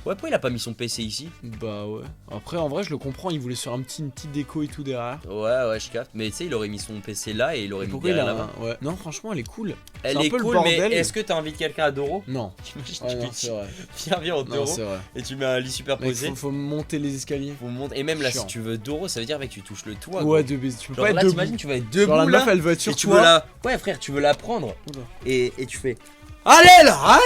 [SPEAKER 1] Ouais, pourquoi il a pas mis son PC ici?
[SPEAKER 2] Bah ouais. Après, en vrai, je le comprends. Il voulait se faire une petite déco et tout derrière.
[SPEAKER 1] Ouais, je capte. Mais tu sais, il aurait mis son PC là et il aurait
[SPEAKER 2] Et
[SPEAKER 1] mis
[SPEAKER 2] pourquoi il
[SPEAKER 1] derrière
[SPEAKER 2] a
[SPEAKER 1] là-bas.
[SPEAKER 2] Ouais. Non, franchement, elle est cool.
[SPEAKER 1] Elle
[SPEAKER 2] c'est un
[SPEAKER 1] est
[SPEAKER 2] peu le
[SPEAKER 1] cool, mais
[SPEAKER 2] bordel.
[SPEAKER 1] est-ce que t'invites quelqu'un à Doro?
[SPEAKER 2] Non.
[SPEAKER 1] T'imagines,
[SPEAKER 2] Ouais,
[SPEAKER 1] tu
[SPEAKER 2] non,
[SPEAKER 1] lui
[SPEAKER 2] c'est
[SPEAKER 1] dis,
[SPEAKER 2] vrai.
[SPEAKER 1] viens au
[SPEAKER 2] Non,
[SPEAKER 1] Doro
[SPEAKER 2] c'est vrai.
[SPEAKER 1] et tu mets un lit
[SPEAKER 2] Mec,
[SPEAKER 1] superposé.
[SPEAKER 2] faut monter les escaliers.
[SPEAKER 1] Faut monter. Et même là,
[SPEAKER 2] Chiant.
[SPEAKER 1] si tu veux Doro, ça veut dire mec, tu touches le toit.
[SPEAKER 2] Ouais,
[SPEAKER 1] gros.
[SPEAKER 2] de baiser. Tu peux
[SPEAKER 1] Genre
[SPEAKER 2] pas
[SPEAKER 1] là,
[SPEAKER 2] être debout.
[SPEAKER 1] t'imagines, tu vas être
[SPEAKER 2] Genre
[SPEAKER 1] debout
[SPEAKER 2] la
[SPEAKER 1] là.
[SPEAKER 2] meuf, elle va être
[SPEAKER 1] Et
[SPEAKER 2] sur
[SPEAKER 1] tu veux
[SPEAKER 2] toi.
[SPEAKER 1] la. Ouais, frère, tu veux la prendre.
[SPEAKER 2] Oula.
[SPEAKER 1] Et tu fais. Allez là,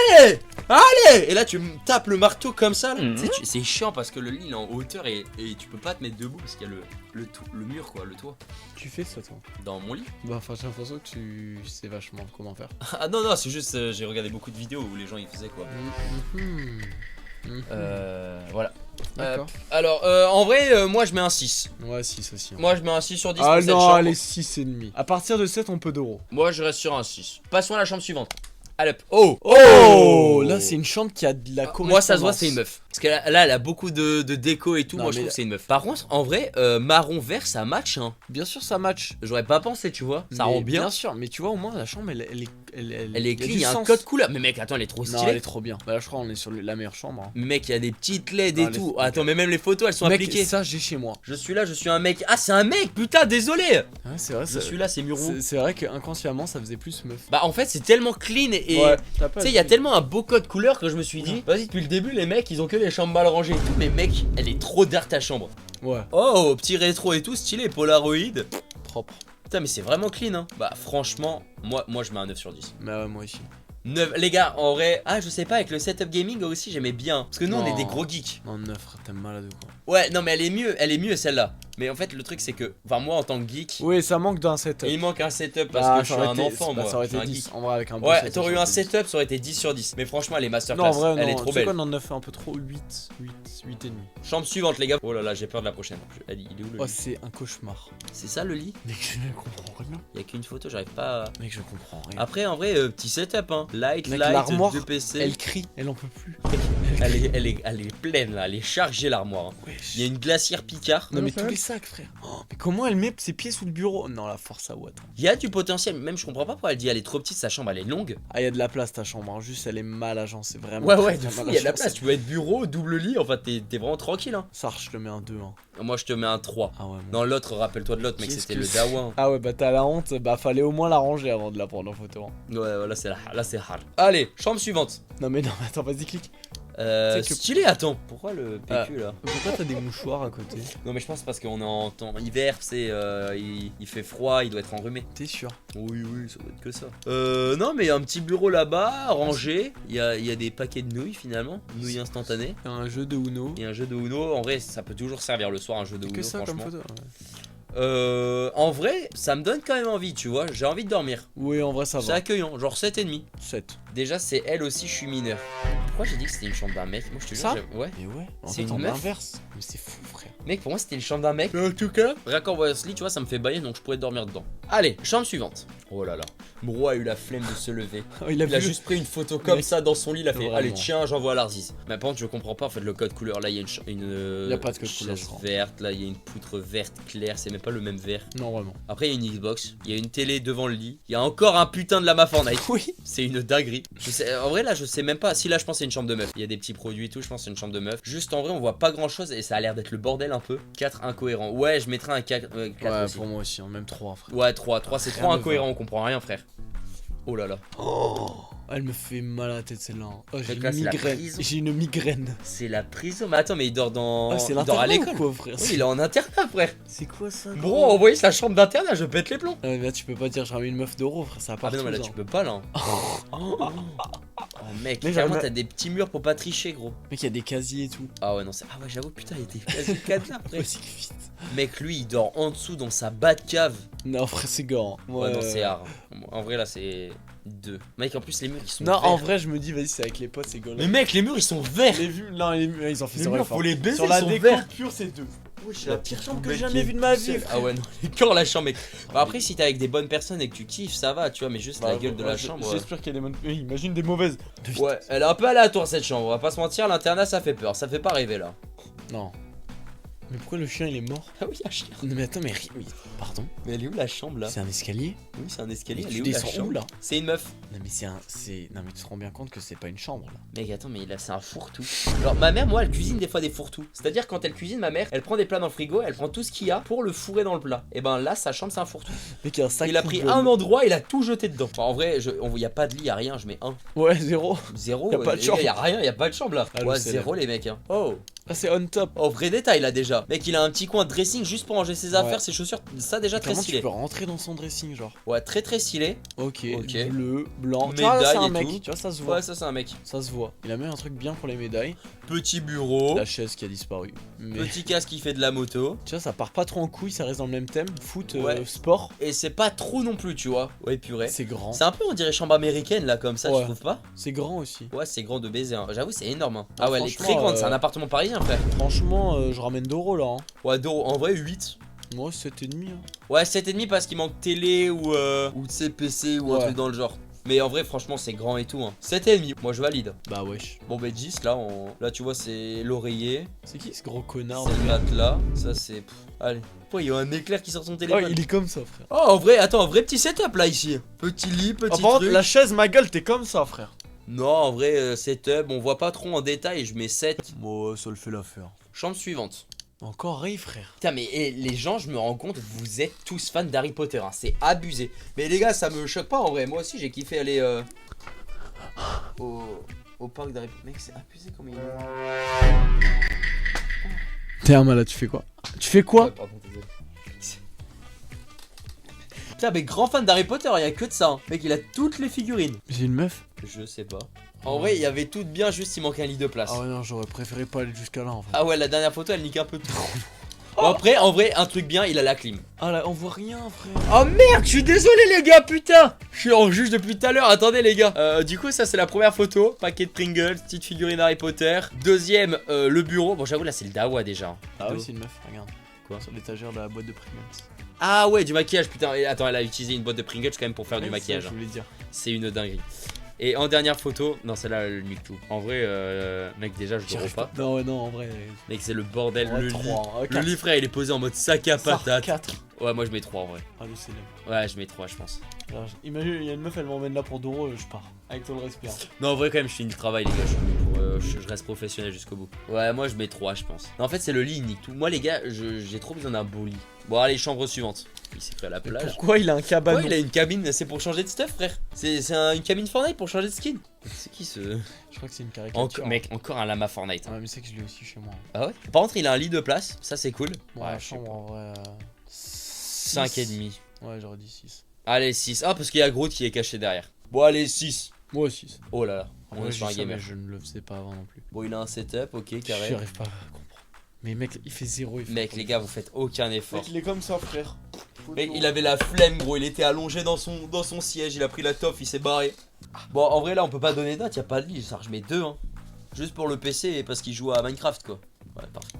[SPEAKER 1] allez. Et là, tu me tapes le marteau comme ça. Là. Tu sais, c'est chiant parce que le lit il est en hauteur et tu peux pas te mettre debout parce qu'il y a le mur, quoi, le toit.
[SPEAKER 2] Tu fais ça, toi?
[SPEAKER 1] Dans mon lit.
[SPEAKER 2] Bah, enfin, j'ai l'impression que tu sais vachement comment faire.
[SPEAKER 1] Ah non, c'est juste, j'ai regardé beaucoup de vidéos où les gens ils faisaient quoi.
[SPEAKER 2] Mhm.
[SPEAKER 1] Voilà.
[SPEAKER 2] D'accord.
[SPEAKER 1] Alors, en vrai, moi je mets un 6.
[SPEAKER 2] Ouais, 6 aussi.
[SPEAKER 1] Moi je mets un 6 sur 10
[SPEAKER 2] Ah
[SPEAKER 1] pour cette
[SPEAKER 2] non,
[SPEAKER 1] chambre.
[SPEAKER 2] allez, 6,5. À partir de 7, on peut d'euros.
[SPEAKER 1] Moi je reste sur un 6. Passons à la chambre suivante. Allez hop. Oh.
[SPEAKER 2] Oh, là, c'est une chambre qui a de la correspondance.
[SPEAKER 1] Moi ça se voit, c'est une meuf. Parce que là, elle a beaucoup de déco et tout.
[SPEAKER 2] Non,
[SPEAKER 1] moi je
[SPEAKER 2] mais
[SPEAKER 1] trouve que c'est une meuf. Par contre, en vrai, marron vert ça match. Hein.
[SPEAKER 2] Bien sûr, ça match.
[SPEAKER 1] J'aurais pas pensé, tu vois. Ça
[SPEAKER 2] Mais
[SPEAKER 1] rend bien.
[SPEAKER 2] Bien sûr, mais tu vois, au moins, la chambre, elle est
[SPEAKER 1] Elle est clean,
[SPEAKER 2] du
[SPEAKER 1] il y a un
[SPEAKER 2] sens.
[SPEAKER 1] code couleur. Mais mec, attends, elle est trop
[SPEAKER 2] Non,
[SPEAKER 1] stylée.
[SPEAKER 2] elle est trop bien. Bah, là, je crois qu'on est sur la meilleure chambre. Hein.
[SPEAKER 1] Mais mec, il y a des petites LED
[SPEAKER 2] Non,
[SPEAKER 1] et tout. Attends, mais même les photos elles sont
[SPEAKER 2] Mec,
[SPEAKER 1] appliquées.
[SPEAKER 2] ça, j'ai chez moi.
[SPEAKER 1] Je suis là, je suis un mec. Ah, c'est un mec, putain, désolé.
[SPEAKER 2] Ouais, c'est vrai,
[SPEAKER 1] Je suis là, c'est Muro.
[SPEAKER 2] C'est vrai qu'inconsciemment, ça faisait plus meuf.
[SPEAKER 1] Bah, en fait, c'est tellement clean et.
[SPEAKER 2] Ouais,
[SPEAKER 1] Tu sais, il y a tellement un beau code couleur que je me suis dit, vas-y, depuis le début, les mecs, ils ont que des chambres mal rangées et tout. Mais mec, elle est trop dark ta chambre.
[SPEAKER 2] Ouais,
[SPEAKER 1] Oh, petit rétro et tout, stylé, Polaroid.
[SPEAKER 2] propre.
[SPEAKER 1] Putain, mais c'est vraiment clean, hein. Bah, franchement, moi je mets un 9 sur 10.
[SPEAKER 2] Mais ouais, moi aussi.
[SPEAKER 1] 9, les gars, en vrai, ah, je sais pas, avec le setup gaming aussi, j'aimais bien. Parce que nous, on est
[SPEAKER 2] Non.
[SPEAKER 1] des gros geeks.
[SPEAKER 2] Non, 9, frère, t'es malade ou quoi?
[SPEAKER 1] Ouais, non, mais elle est mieux celle-là. Mais en fait, le truc, c'est que, enfin, moi, en tant que geek,
[SPEAKER 2] Oui, ça manque d'un setup.
[SPEAKER 1] il manque un setup parce
[SPEAKER 2] Bah,
[SPEAKER 1] que je
[SPEAKER 2] ça
[SPEAKER 1] suis
[SPEAKER 2] aurait
[SPEAKER 1] un
[SPEAKER 2] été-
[SPEAKER 1] enfant,
[SPEAKER 2] bah,
[SPEAKER 1] moi.
[SPEAKER 2] ça aurait
[SPEAKER 1] je suis
[SPEAKER 2] été
[SPEAKER 1] un
[SPEAKER 2] 10.
[SPEAKER 1] geek.
[SPEAKER 2] En vrai, avec un bon
[SPEAKER 1] Ouais,
[SPEAKER 2] setup,
[SPEAKER 1] t'aurais eu
[SPEAKER 2] ça
[SPEAKER 1] un
[SPEAKER 2] aurait été 10.
[SPEAKER 1] setup, ça aurait été 10 sur 10. Mais franchement, elle est
[SPEAKER 2] Non,
[SPEAKER 1] masterclass.
[SPEAKER 2] en vrai, non.
[SPEAKER 1] Elle est trop
[SPEAKER 2] Tu sais
[SPEAKER 1] belle.
[SPEAKER 2] quoi, non, 9 fait un peu trop. 8 et demi.
[SPEAKER 1] Chambre suivante, les gars. Oh là là, j'ai peur de la prochaine. Il est où le
[SPEAKER 2] Oh,
[SPEAKER 1] lit?
[SPEAKER 2] c'est un cauchemar.
[SPEAKER 1] C'est ça le lit?
[SPEAKER 2] Mec, je ne comprends rien.
[SPEAKER 1] Il y a qu'une photo, j'arrive pas à...
[SPEAKER 2] Mec, je comprends rien.
[SPEAKER 1] Après, en vrai, petit setup, hein. Light,
[SPEAKER 2] Mec,
[SPEAKER 1] light,
[SPEAKER 2] l'armoire,
[SPEAKER 1] 2 PC.
[SPEAKER 2] Elle crie, elle en peut plus.
[SPEAKER 1] Elle est pleine là, elle est chargée l'armoire. Hein. Il y a une glacière Picard.
[SPEAKER 2] Non, mais tous les sacs, frère. Oh, mais comment elle met ses pieds sous le bureau? Non, la force à Watt.
[SPEAKER 1] Il y a du potentiel, même je comprends pas pourquoi elle dit elle est trop petite, sa chambre elle est longue.
[SPEAKER 2] Ah, il y a de la place ta chambre, hein. Juste elle est mal agencée, vraiment.
[SPEAKER 1] Ouais,
[SPEAKER 2] très
[SPEAKER 1] de fou,
[SPEAKER 2] mal
[SPEAKER 1] il y a de la
[SPEAKER 2] agencée.
[SPEAKER 1] place, tu peux être bureau, double lit, enfin t'es vraiment tranquille. Hein.
[SPEAKER 2] Ça, je te mets un 2. Hein.
[SPEAKER 1] Moi je te mets un 3.
[SPEAKER 2] Ah ouais, moi.
[SPEAKER 1] Dans l'autre, rappelle-toi de l'autre, mec,
[SPEAKER 2] Qu'est-ce
[SPEAKER 1] c'était
[SPEAKER 2] que
[SPEAKER 1] le
[SPEAKER 2] c'est
[SPEAKER 1] Dawa.
[SPEAKER 2] Ah ouais, bah t'as la honte, bah fallait au moins la ranger avant de la prendre en photo. Hein.
[SPEAKER 1] Ouais, là c'est hard. Allez, chambre suivante.
[SPEAKER 2] Non, mais attends, vas-y, clique. C'est que-
[SPEAKER 1] Stylé, attends. Pourquoi le PQ là?
[SPEAKER 2] Pourquoi t'as des mouchoirs à côté?
[SPEAKER 1] Non, mais je pense parce qu'on est en temps hiver, c'est il fait froid, il doit être enrhumé.
[SPEAKER 2] T'es sûr?
[SPEAKER 1] Oui, ça doit être que ça. Non, mais un petit bureau là-bas, rangé. Il y a des paquets de nouilles finalement, nouilles instantanées.
[SPEAKER 2] Un jeu de Uno.
[SPEAKER 1] Et un jeu de Uno. En vrai, ça peut toujours servir le soir, un jeu de
[SPEAKER 2] Que
[SPEAKER 1] Uno,
[SPEAKER 2] ça comme
[SPEAKER 1] franchement.
[SPEAKER 2] photo? Ouais.
[SPEAKER 1] En vrai, ça me donne quand même envie, tu vois. J'ai envie de dormir.
[SPEAKER 2] Oui, en vrai, ça
[SPEAKER 1] C'est
[SPEAKER 2] va.
[SPEAKER 1] accueillant, genre 7,5.
[SPEAKER 2] 7.
[SPEAKER 1] Déjà, c'est elle aussi, je suis mineur. Pourquoi j'ai dit que c'était une chambre d'un mec? Moi, je te jure,
[SPEAKER 2] Ça
[SPEAKER 1] ouais.
[SPEAKER 2] Mais ouais, en
[SPEAKER 1] C'est
[SPEAKER 2] fait,
[SPEAKER 1] une
[SPEAKER 2] en
[SPEAKER 1] meuf
[SPEAKER 2] inverse. Mais c'est fou, frère.
[SPEAKER 1] Mec, pour moi, c'était une chambre d'un mec. Mais en tout cas, rien qu'en voyant ce lit, tu vois, ça me fait bailler, donc je pourrais dormir dedans. Allez, chambre suivante. Oh là là. Mro a eu la flemme de se lever.
[SPEAKER 2] Oh, il a
[SPEAKER 1] Il a
[SPEAKER 2] vu.
[SPEAKER 1] juste pris une photo comme
[SPEAKER 2] Mec.
[SPEAKER 1] ça dans son lit, il a fait
[SPEAKER 2] Vraiment.
[SPEAKER 1] allez tiens j'envoie à l'Arzis. Mais par contre je comprends pas en fait le code couleur, là il y a une
[SPEAKER 2] Y a pas de code couleur,
[SPEAKER 1] chaise
[SPEAKER 2] je crois.
[SPEAKER 1] verte, là il y a une poutre verte claire, c'est même pas le même vert.
[SPEAKER 2] Non, vraiment.
[SPEAKER 1] Après il y a une Xbox, il y a une télé devant le lit, il y a encore un putain de lama Fortnite.
[SPEAKER 2] Oui.
[SPEAKER 1] C'est une dinguerie. Je sais, en vrai là je sais même pas, si là je pense c'est une chambre de meuf. Il y a des petits produits et tout, je pense c'est une chambre de meuf. Juste en vrai on voit pas grand chose et ça a l'air d'être le bordel un peu. 4 incohérents. Ouais je mettrais un 4, 4
[SPEAKER 2] Ouais,
[SPEAKER 1] aussi.
[SPEAKER 2] pour moi aussi, hein, même 3, frère.
[SPEAKER 1] Ouais 3 c'est
[SPEAKER 2] Rien
[SPEAKER 1] trop
[SPEAKER 2] ne
[SPEAKER 1] incohérent, on comprend rien frère. Oh là là.
[SPEAKER 2] Oh, elle me fait mal à la tête celle-là. Oh, j'ai
[SPEAKER 1] Mec, là,
[SPEAKER 2] une
[SPEAKER 1] c'est la
[SPEAKER 2] migraine.
[SPEAKER 1] prison.
[SPEAKER 2] J'ai une migraine.
[SPEAKER 1] C'est la prison. Mais attends mais il dort dans.
[SPEAKER 2] Ah, c'est
[SPEAKER 1] il dort à
[SPEAKER 2] l'internat ou
[SPEAKER 1] l'école.
[SPEAKER 2] quoi, frère?
[SPEAKER 1] Oui, il est en internat, frère.
[SPEAKER 2] C'est quoi ça?
[SPEAKER 1] Bro, envoyez sa chambre d'internat, je pète les plombs.
[SPEAKER 2] Là, tu peux pas dire j'ai ramené une meuf d'euro, frère, ça va
[SPEAKER 1] Ah,
[SPEAKER 2] pas.
[SPEAKER 1] mais non, mais là, tu peux pas, là. Oh, mec,
[SPEAKER 2] Mais
[SPEAKER 1] clairement,
[SPEAKER 2] j'arrive à-
[SPEAKER 1] t'as des petits murs pour pas tricher, gros.
[SPEAKER 2] Mec, il y a des casiers et tout.
[SPEAKER 1] Ah ouais, non, c'est. Ah ouais, j'avoue, putain, il était quasi 4 là, après.
[SPEAKER 2] Ouais, c'est vite.
[SPEAKER 1] Mec, lui, il dort en dessous dans sa cave.
[SPEAKER 2] Non, frère, c'est gore.
[SPEAKER 1] Ouais, non, c'est hard. En vrai, là, c'est 2. Mec, en plus, les murs, ils sont
[SPEAKER 2] Non,
[SPEAKER 1] verts.
[SPEAKER 2] en vrai, je me dis, vas-y, c'est avec les potes, c'est gore.
[SPEAKER 1] Mais mec, les murs, ils sont verts.
[SPEAKER 2] Les vues, non, ils ont fait
[SPEAKER 1] Les
[SPEAKER 2] zéro
[SPEAKER 1] murs,
[SPEAKER 2] effort.
[SPEAKER 1] faut les baiser,
[SPEAKER 2] Sur la
[SPEAKER 1] ils sont
[SPEAKER 2] déco
[SPEAKER 1] verts.
[SPEAKER 2] pure, c'est 2.
[SPEAKER 1] C'est
[SPEAKER 2] la pire chambre que j'ai jamais vue de ma vie, frère.
[SPEAKER 1] Ah ouais, non, les cœurs, la chambre, mec. Bah, après, si t'es avec des bonnes personnes et que tu kiffes, ça va, tu vois, mais juste la gueule de la chambre.
[SPEAKER 2] J'espère qu'il y a des bonnes. Imagine des mauvaises.
[SPEAKER 1] Ouais, elle est un peu aléatoire cette chambre, on va pas se mentir, l'internat ça fait peur, ça fait pas rêver là.
[SPEAKER 2] Non. Mais pourquoi le chien il est mort?
[SPEAKER 1] Ah oui, un chien.
[SPEAKER 2] Non, mais attends, mais. Pardon?
[SPEAKER 1] Mais elle est où la chambre là?
[SPEAKER 2] C'est un escalier?
[SPEAKER 1] Oui, c'est un escalier,
[SPEAKER 2] Mais
[SPEAKER 1] elle
[SPEAKER 2] tu
[SPEAKER 1] est où la
[SPEAKER 2] descends où
[SPEAKER 1] chambre?
[SPEAKER 2] là?
[SPEAKER 1] C'est une meuf.
[SPEAKER 2] Non, mais c'est un. Non, mais tu te rends bien compte que c'est pas une chambre là.
[SPEAKER 1] Mec, attends, mais là c'est un fourre-tout. Alors, ma mère, moi, elle cuisine des fois des fourre-tout. C'est-à-dire, quand elle cuisine, ma mère, elle prend des plats dans le frigo, elle prend tout ce qu'il y a pour le fourrer dans le plat. Et ben là, sa chambre, c'est un fourre-tout.
[SPEAKER 2] Mec, il y a un sac.
[SPEAKER 1] Il a pris
[SPEAKER 2] poubelle.
[SPEAKER 1] un endroit, il a tout jeté dedans. Enfin, en vrai, y a pas de lit, y a rien, je mets 1.
[SPEAKER 2] Ouais, 0.
[SPEAKER 1] 0,
[SPEAKER 2] Y a pas de
[SPEAKER 1] les
[SPEAKER 2] chambre.
[SPEAKER 1] gars, y a rien, y a pas de chambre là.
[SPEAKER 2] Ah, le
[SPEAKER 1] Ouais,
[SPEAKER 2] célèbre.
[SPEAKER 1] 0 les mecs, hein. Oh.
[SPEAKER 2] Ah, c'est on top.
[SPEAKER 1] Oh, vrai détail là déjà. Mec, il a un petit coin de dressing juste pour ranger ses affaires,
[SPEAKER 2] Ouais.
[SPEAKER 1] ses chaussures. Ça, déjà très
[SPEAKER 2] Comment
[SPEAKER 1] stylé.
[SPEAKER 2] tu peux rentrer dans son dressing, genre?
[SPEAKER 1] Ouais, très très stylé.
[SPEAKER 2] Ok,
[SPEAKER 1] Ok.
[SPEAKER 2] bleu, blanc. Tu
[SPEAKER 1] Médaille
[SPEAKER 2] vois, c'est un
[SPEAKER 1] et
[SPEAKER 2] mec,
[SPEAKER 1] tout.
[SPEAKER 2] tu vois, ça se voit.
[SPEAKER 1] Ouais, ça c'est un mec.
[SPEAKER 2] Ça se voit. Il a même un truc bien pour les médailles.
[SPEAKER 1] Petit bureau.
[SPEAKER 2] La chaise qui a disparu. Mais
[SPEAKER 1] Petit casque qui fait de la moto.
[SPEAKER 2] tu vois, ça part pas trop en couille, ça reste dans le même thème. Foot,
[SPEAKER 1] Ouais.
[SPEAKER 2] sport.
[SPEAKER 1] Et c'est pas trop non plus, tu vois. Ouais, purée.
[SPEAKER 2] C'est grand.
[SPEAKER 1] C'est un peu, on dirait chambre américaine là, comme ça,
[SPEAKER 2] Ouais.
[SPEAKER 1] tu trouves pas?
[SPEAKER 2] C'est grand aussi.
[SPEAKER 1] Ouais, c'est grand de baiser. Hein. J'avoue, c'est énorme. Hein.
[SPEAKER 2] Ah,
[SPEAKER 1] Ah ouais, elle est
[SPEAKER 2] franchement,
[SPEAKER 1] très grande. C'est un appartement parisien. rien, frère.
[SPEAKER 2] Franchement, je ramène Doro là. Hein.
[SPEAKER 1] Ouais, Doro, en vrai, 8.
[SPEAKER 2] Moi, 7,5. Hein.
[SPEAKER 1] Ouais, 7,5 parce qu'il manque télé ou PC ou un
[SPEAKER 2] Ouais.
[SPEAKER 1] truc dans le genre. Mais en vrai, franchement, c'est grand et tout. Hein. 7,5, moi je valide.
[SPEAKER 2] Bah, wesh.
[SPEAKER 1] Bon, bah, 10, là, là tu vois, c'est l'oreiller.
[SPEAKER 2] C'est qui ce gros connard
[SPEAKER 1] C'est le matelas. Ça, c'est. Allez. Oh, il y a un éclair qui sort de son
[SPEAKER 2] Oh,
[SPEAKER 1] téléphone.
[SPEAKER 2] il est comme ça, frère.
[SPEAKER 1] Oh, en vrai, attends, un vrai petit setup là ici. Petit lit, petit
[SPEAKER 2] Par contre,
[SPEAKER 1] truc.
[SPEAKER 2] la chaise, ma gueule, t'es comme ça, frère.
[SPEAKER 1] Non, en vrai, setup, on voit pas trop en détail. Je mets 7.
[SPEAKER 2] Bon, ça le fait l'affaire.
[SPEAKER 1] Chambre suivante.
[SPEAKER 2] Encore Ray, frère.
[SPEAKER 1] Putain, mais les gens, je me rends compte, vous êtes tous fans d'Harry Potter. Hein. C'est abusé. Mais les gars, ça me choque pas en vrai. Moi aussi, j'ai kiffé aller au parc d'Harry Potter. Mec, c'est abusé comme il est.
[SPEAKER 2] T'es un malade, tu fais quoi? Tu fais quoi?
[SPEAKER 1] Ouais, pardon, désolé. Putain, mais grand fan d'Harry Potter, il y a que de ça. Hein. Mec, il a toutes les figurines.
[SPEAKER 2] C'est une meuf?
[SPEAKER 1] Je sais pas. En vrai, il y avait tout de bien, juste il manquait un lit de place.
[SPEAKER 2] Ah ouais, non, j'aurais préféré pas aller jusqu'à là en fait.
[SPEAKER 1] Ah ouais, la dernière photo, elle nique un peu tout. Bon, après, en vrai, un truc bien, il a la clim.
[SPEAKER 2] Ah là, on voit rien, frère.
[SPEAKER 1] Oh merde, je suis désolé les gars, putain. Je suis en juge depuis tout à l'heure, attendez les gars. Du coup, ça c'est la première photo. Paquet de Pringles, petite figurine Harry Potter. Deuxième, le bureau. Bon, j'avoue, là c'est le Dawa déjà.
[SPEAKER 2] Ah oui, c'est une meuf, regarde.
[SPEAKER 1] Quoi?
[SPEAKER 2] Sur l'étagère de la boîte de Pringles.
[SPEAKER 1] Ah ouais, du maquillage, putain. Et attends, elle a utilisé une boîte de Pringles quand même pour faire du
[SPEAKER 2] Ouais,
[SPEAKER 1] maquillage.
[SPEAKER 2] ça, je voulais dire.
[SPEAKER 1] C'est une dinguerie. Et en dernière photo, non, celle-là, elle nique tout. En vrai, mec, déjà, je
[SPEAKER 2] J'y
[SPEAKER 1] dors
[SPEAKER 2] arrive
[SPEAKER 1] pas.
[SPEAKER 2] Non, ouais, non, en vrai.
[SPEAKER 1] Mec, c'est le bordel.
[SPEAKER 2] Ouais,
[SPEAKER 1] Le lit.
[SPEAKER 2] 3,
[SPEAKER 1] Le lit, frère, il est posé en mode sac à patate.
[SPEAKER 2] 4.
[SPEAKER 1] Ouais, moi je mets 3 en vrai.
[SPEAKER 2] Ah, le célèbre.
[SPEAKER 1] Ouais, je mets 3, je pense.
[SPEAKER 2] Alors, imagine, il y a une meuf, elle m'emmène là pour Doro, je pars. Avec tout le respect.
[SPEAKER 1] Non, en vrai, quand même, je finis le travail, les gars. Je reste professionnel jusqu'au bout. Ouais, moi je mets 3, je pense. Non, en fait, c'est le lit, il nique tout. Moi, les gars, j'ai trop besoin d'un beau lit. Bon, allez, chambre suivante. Il s'est pris à la plage.
[SPEAKER 2] Pourquoi il a un cabanon?
[SPEAKER 1] Ouais, il a une cabine, c'est pour changer de stuff, frère. C'est une cabine Fortnite pour changer de skin. C'est qui ce.
[SPEAKER 2] Je crois que c'est une caricature.
[SPEAKER 1] Mec, encore un lama Fortnite.
[SPEAKER 2] Ouais, mais c'est que je l'ai aussi chez moi.
[SPEAKER 1] Ah ouais? Par contre, il a un lit de place, ça c'est cool.
[SPEAKER 2] Bon,
[SPEAKER 1] Ouais,
[SPEAKER 2] la
[SPEAKER 1] je sais
[SPEAKER 2] chambre
[SPEAKER 1] pas.
[SPEAKER 2] en vrai.
[SPEAKER 1] 5,5.
[SPEAKER 2] Ouais, j'aurais dit 6.
[SPEAKER 1] Allez, 6. Ah, parce qu'il y a Groot qui est caché derrière. Bon, allez, 6.
[SPEAKER 2] Moi aussi.
[SPEAKER 1] Oh là là,
[SPEAKER 2] En
[SPEAKER 1] on
[SPEAKER 2] vrai,
[SPEAKER 1] est sur un
[SPEAKER 2] je dis ça,
[SPEAKER 1] gamer.
[SPEAKER 2] mais je ne le faisais pas avant non plus.
[SPEAKER 1] Bon, il a un setup, ok, carré.
[SPEAKER 2] J'y arrive pas à comprendre. Mais mec, il fait 0.
[SPEAKER 1] Mec, les gars, vous faites aucun effort.
[SPEAKER 2] il est comme ça, frère.
[SPEAKER 1] Mec, il avait la flemme, gros. Il était allongé dans son siège. Il a pris la toffe, il s'est barré. Bon, en vrai, là, on peut pas donner de note. Y a pas de lit. Ça, je mets 2. Hein. Juste pour le PC et parce qu'il joue à Minecraft, quoi. Ouais, parfait.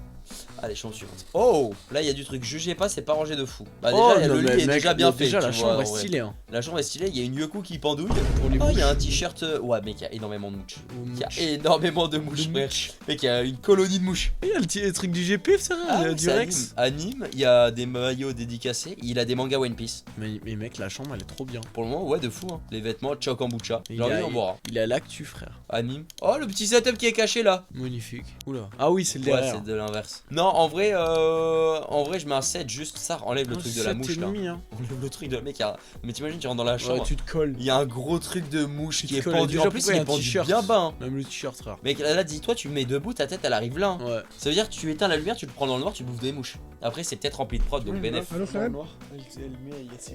[SPEAKER 1] Allez, chambre suivante. Oh, là, il y a du truc. Jugez pas, c'est pas rangé de fou. Bah, déjà, le lit est déjà bien fait.
[SPEAKER 2] Déjà, la
[SPEAKER 1] tu vois,
[SPEAKER 2] chambre
[SPEAKER 1] en
[SPEAKER 2] est
[SPEAKER 1] vrai.
[SPEAKER 2] stylée. Hein.
[SPEAKER 1] La chambre est stylée. Il y a une Yoku qui pendouille.
[SPEAKER 2] Pour les
[SPEAKER 1] Oh, il y a
[SPEAKER 2] mouches.
[SPEAKER 1] un t-shirt. Ouais, mec, il y a énormément de mouches.
[SPEAKER 2] Ou
[SPEAKER 1] Il y a
[SPEAKER 2] mouches.
[SPEAKER 1] énormément de mouches,
[SPEAKER 2] De
[SPEAKER 1] frère.
[SPEAKER 2] mouches.
[SPEAKER 1] Mec, il y a une colonie de mouches.
[SPEAKER 2] Il y a le petit truc du GP, ça,
[SPEAKER 1] Ah,
[SPEAKER 2] du
[SPEAKER 1] c'est
[SPEAKER 2] Rex.
[SPEAKER 1] Anime, il y a des maillots dédicacés. Il a des mangas One Piece.
[SPEAKER 2] Mais mec, la chambre, elle est trop bien.
[SPEAKER 1] Pour le moment, ouais, de fou. Hein. Les vêtements, Choc Kombucha.
[SPEAKER 2] Il
[SPEAKER 1] J'ai envie
[SPEAKER 2] a-
[SPEAKER 1] d'en boire.
[SPEAKER 2] Il a l'actu, frère.
[SPEAKER 1] Anime. Oh, le petit setup qui est caché là.
[SPEAKER 2] Magnifique. Oula. Ah oui, c'est le
[SPEAKER 1] Ouais,
[SPEAKER 2] derrière.
[SPEAKER 1] c'est de l'inverse. Non, en vrai, je mets un 7, juste ça enlève le truc de la mouche là.
[SPEAKER 2] Hein.
[SPEAKER 1] Enlève le truc de. Mec, mais t'imagines, tu rentres dans la chambre.
[SPEAKER 2] Ouais, tu te colles.
[SPEAKER 1] Il y a un gros truc de mouche
[SPEAKER 2] Tu
[SPEAKER 1] qui
[SPEAKER 2] te
[SPEAKER 1] est
[SPEAKER 2] colles.
[SPEAKER 1] pendu.
[SPEAKER 2] Déjà,
[SPEAKER 1] En plus,
[SPEAKER 2] pourquoi
[SPEAKER 1] il
[SPEAKER 2] il y a
[SPEAKER 1] est
[SPEAKER 2] un
[SPEAKER 1] pendu
[SPEAKER 2] t-shirt
[SPEAKER 1] bien bas. Hein.
[SPEAKER 2] Même le t-shirt, frère.
[SPEAKER 1] Mec, là, dis-toi, tu mets debout, ta tête elle arrive là. Hein.
[SPEAKER 2] Ouais.
[SPEAKER 1] Ça veut dire que tu éteins la lumière, tu le prends dans le noir, tu bouffes des mouches. Après, c'est peut-être rempli de prod, donc bénéf.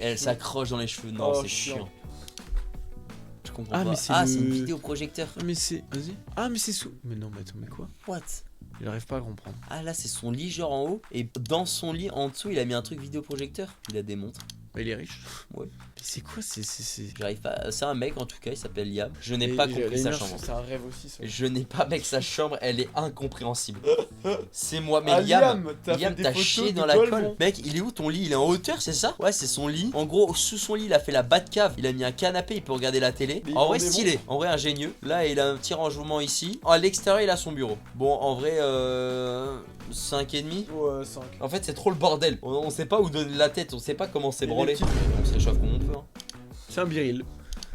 [SPEAKER 1] Elle s'accroche dans les cheveux. Non,
[SPEAKER 2] Oh,
[SPEAKER 1] c'est
[SPEAKER 2] chiant.
[SPEAKER 1] chiant. Je comprends
[SPEAKER 2] Ah,
[SPEAKER 1] pas.
[SPEAKER 2] mais c'est
[SPEAKER 1] Ah,
[SPEAKER 2] le-
[SPEAKER 1] c'est une vidéoprojecteur.
[SPEAKER 2] Ah, mais c'est. Vas-y. Ah, mais c'est sous. Mais non, mais attends, mais quoi?
[SPEAKER 1] What?
[SPEAKER 2] Il arrive pas à comprendre.
[SPEAKER 1] Ah, là, c'est son lit, genre en haut. Et dans son lit, en dessous, il a mis un truc vidéoprojecteur. Il a des montres.
[SPEAKER 2] Bah, il est riche.
[SPEAKER 1] Ouais.
[SPEAKER 2] Mais c'est quoi? C'est.
[SPEAKER 1] J'arrive pas. C'est un mec en tout cas, il s'appelle Liam. Je n'ai
[SPEAKER 2] Et
[SPEAKER 1] pas
[SPEAKER 2] il a
[SPEAKER 1] compris
[SPEAKER 2] une
[SPEAKER 1] sa
[SPEAKER 2] meuf,
[SPEAKER 1] chambre.
[SPEAKER 2] C'est un rêve aussi, ça.
[SPEAKER 1] Je n'ai pas, mec, sa chambre, elle est incompréhensible. C'est moi, mais
[SPEAKER 2] Ah,
[SPEAKER 1] Liam,
[SPEAKER 2] t'as
[SPEAKER 1] Liam,
[SPEAKER 2] fait des
[SPEAKER 1] t'as
[SPEAKER 2] photos
[SPEAKER 1] chié
[SPEAKER 2] de
[SPEAKER 1] dans la
[SPEAKER 2] colle,
[SPEAKER 1] colle.
[SPEAKER 2] mon.
[SPEAKER 1] Mec, il est où ton lit? Il est en hauteur, c'est ça? Ouais, c'est son lit. En gros, sous son lit, il a fait la Batcave. Il a mis un canapé, il peut regarder la télé.
[SPEAKER 2] Mais il
[SPEAKER 1] En vrai,
[SPEAKER 2] en est bon.
[SPEAKER 1] stylé. En vrai, ingénieux. Là, il a un petit rangement ici. À l'extérieur, il a son bureau. Bon, en vrai, 5,5.
[SPEAKER 2] Ouais, 5.
[SPEAKER 1] En fait, c'est trop le bordel. On sait pas où donner la tête, on sait pas comment c'est
[SPEAKER 2] Et les
[SPEAKER 1] branlé.
[SPEAKER 2] petites-
[SPEAKER 1] On se réchauffe comme on peut. Hein.
[SPEAKER 2] C'est un biril.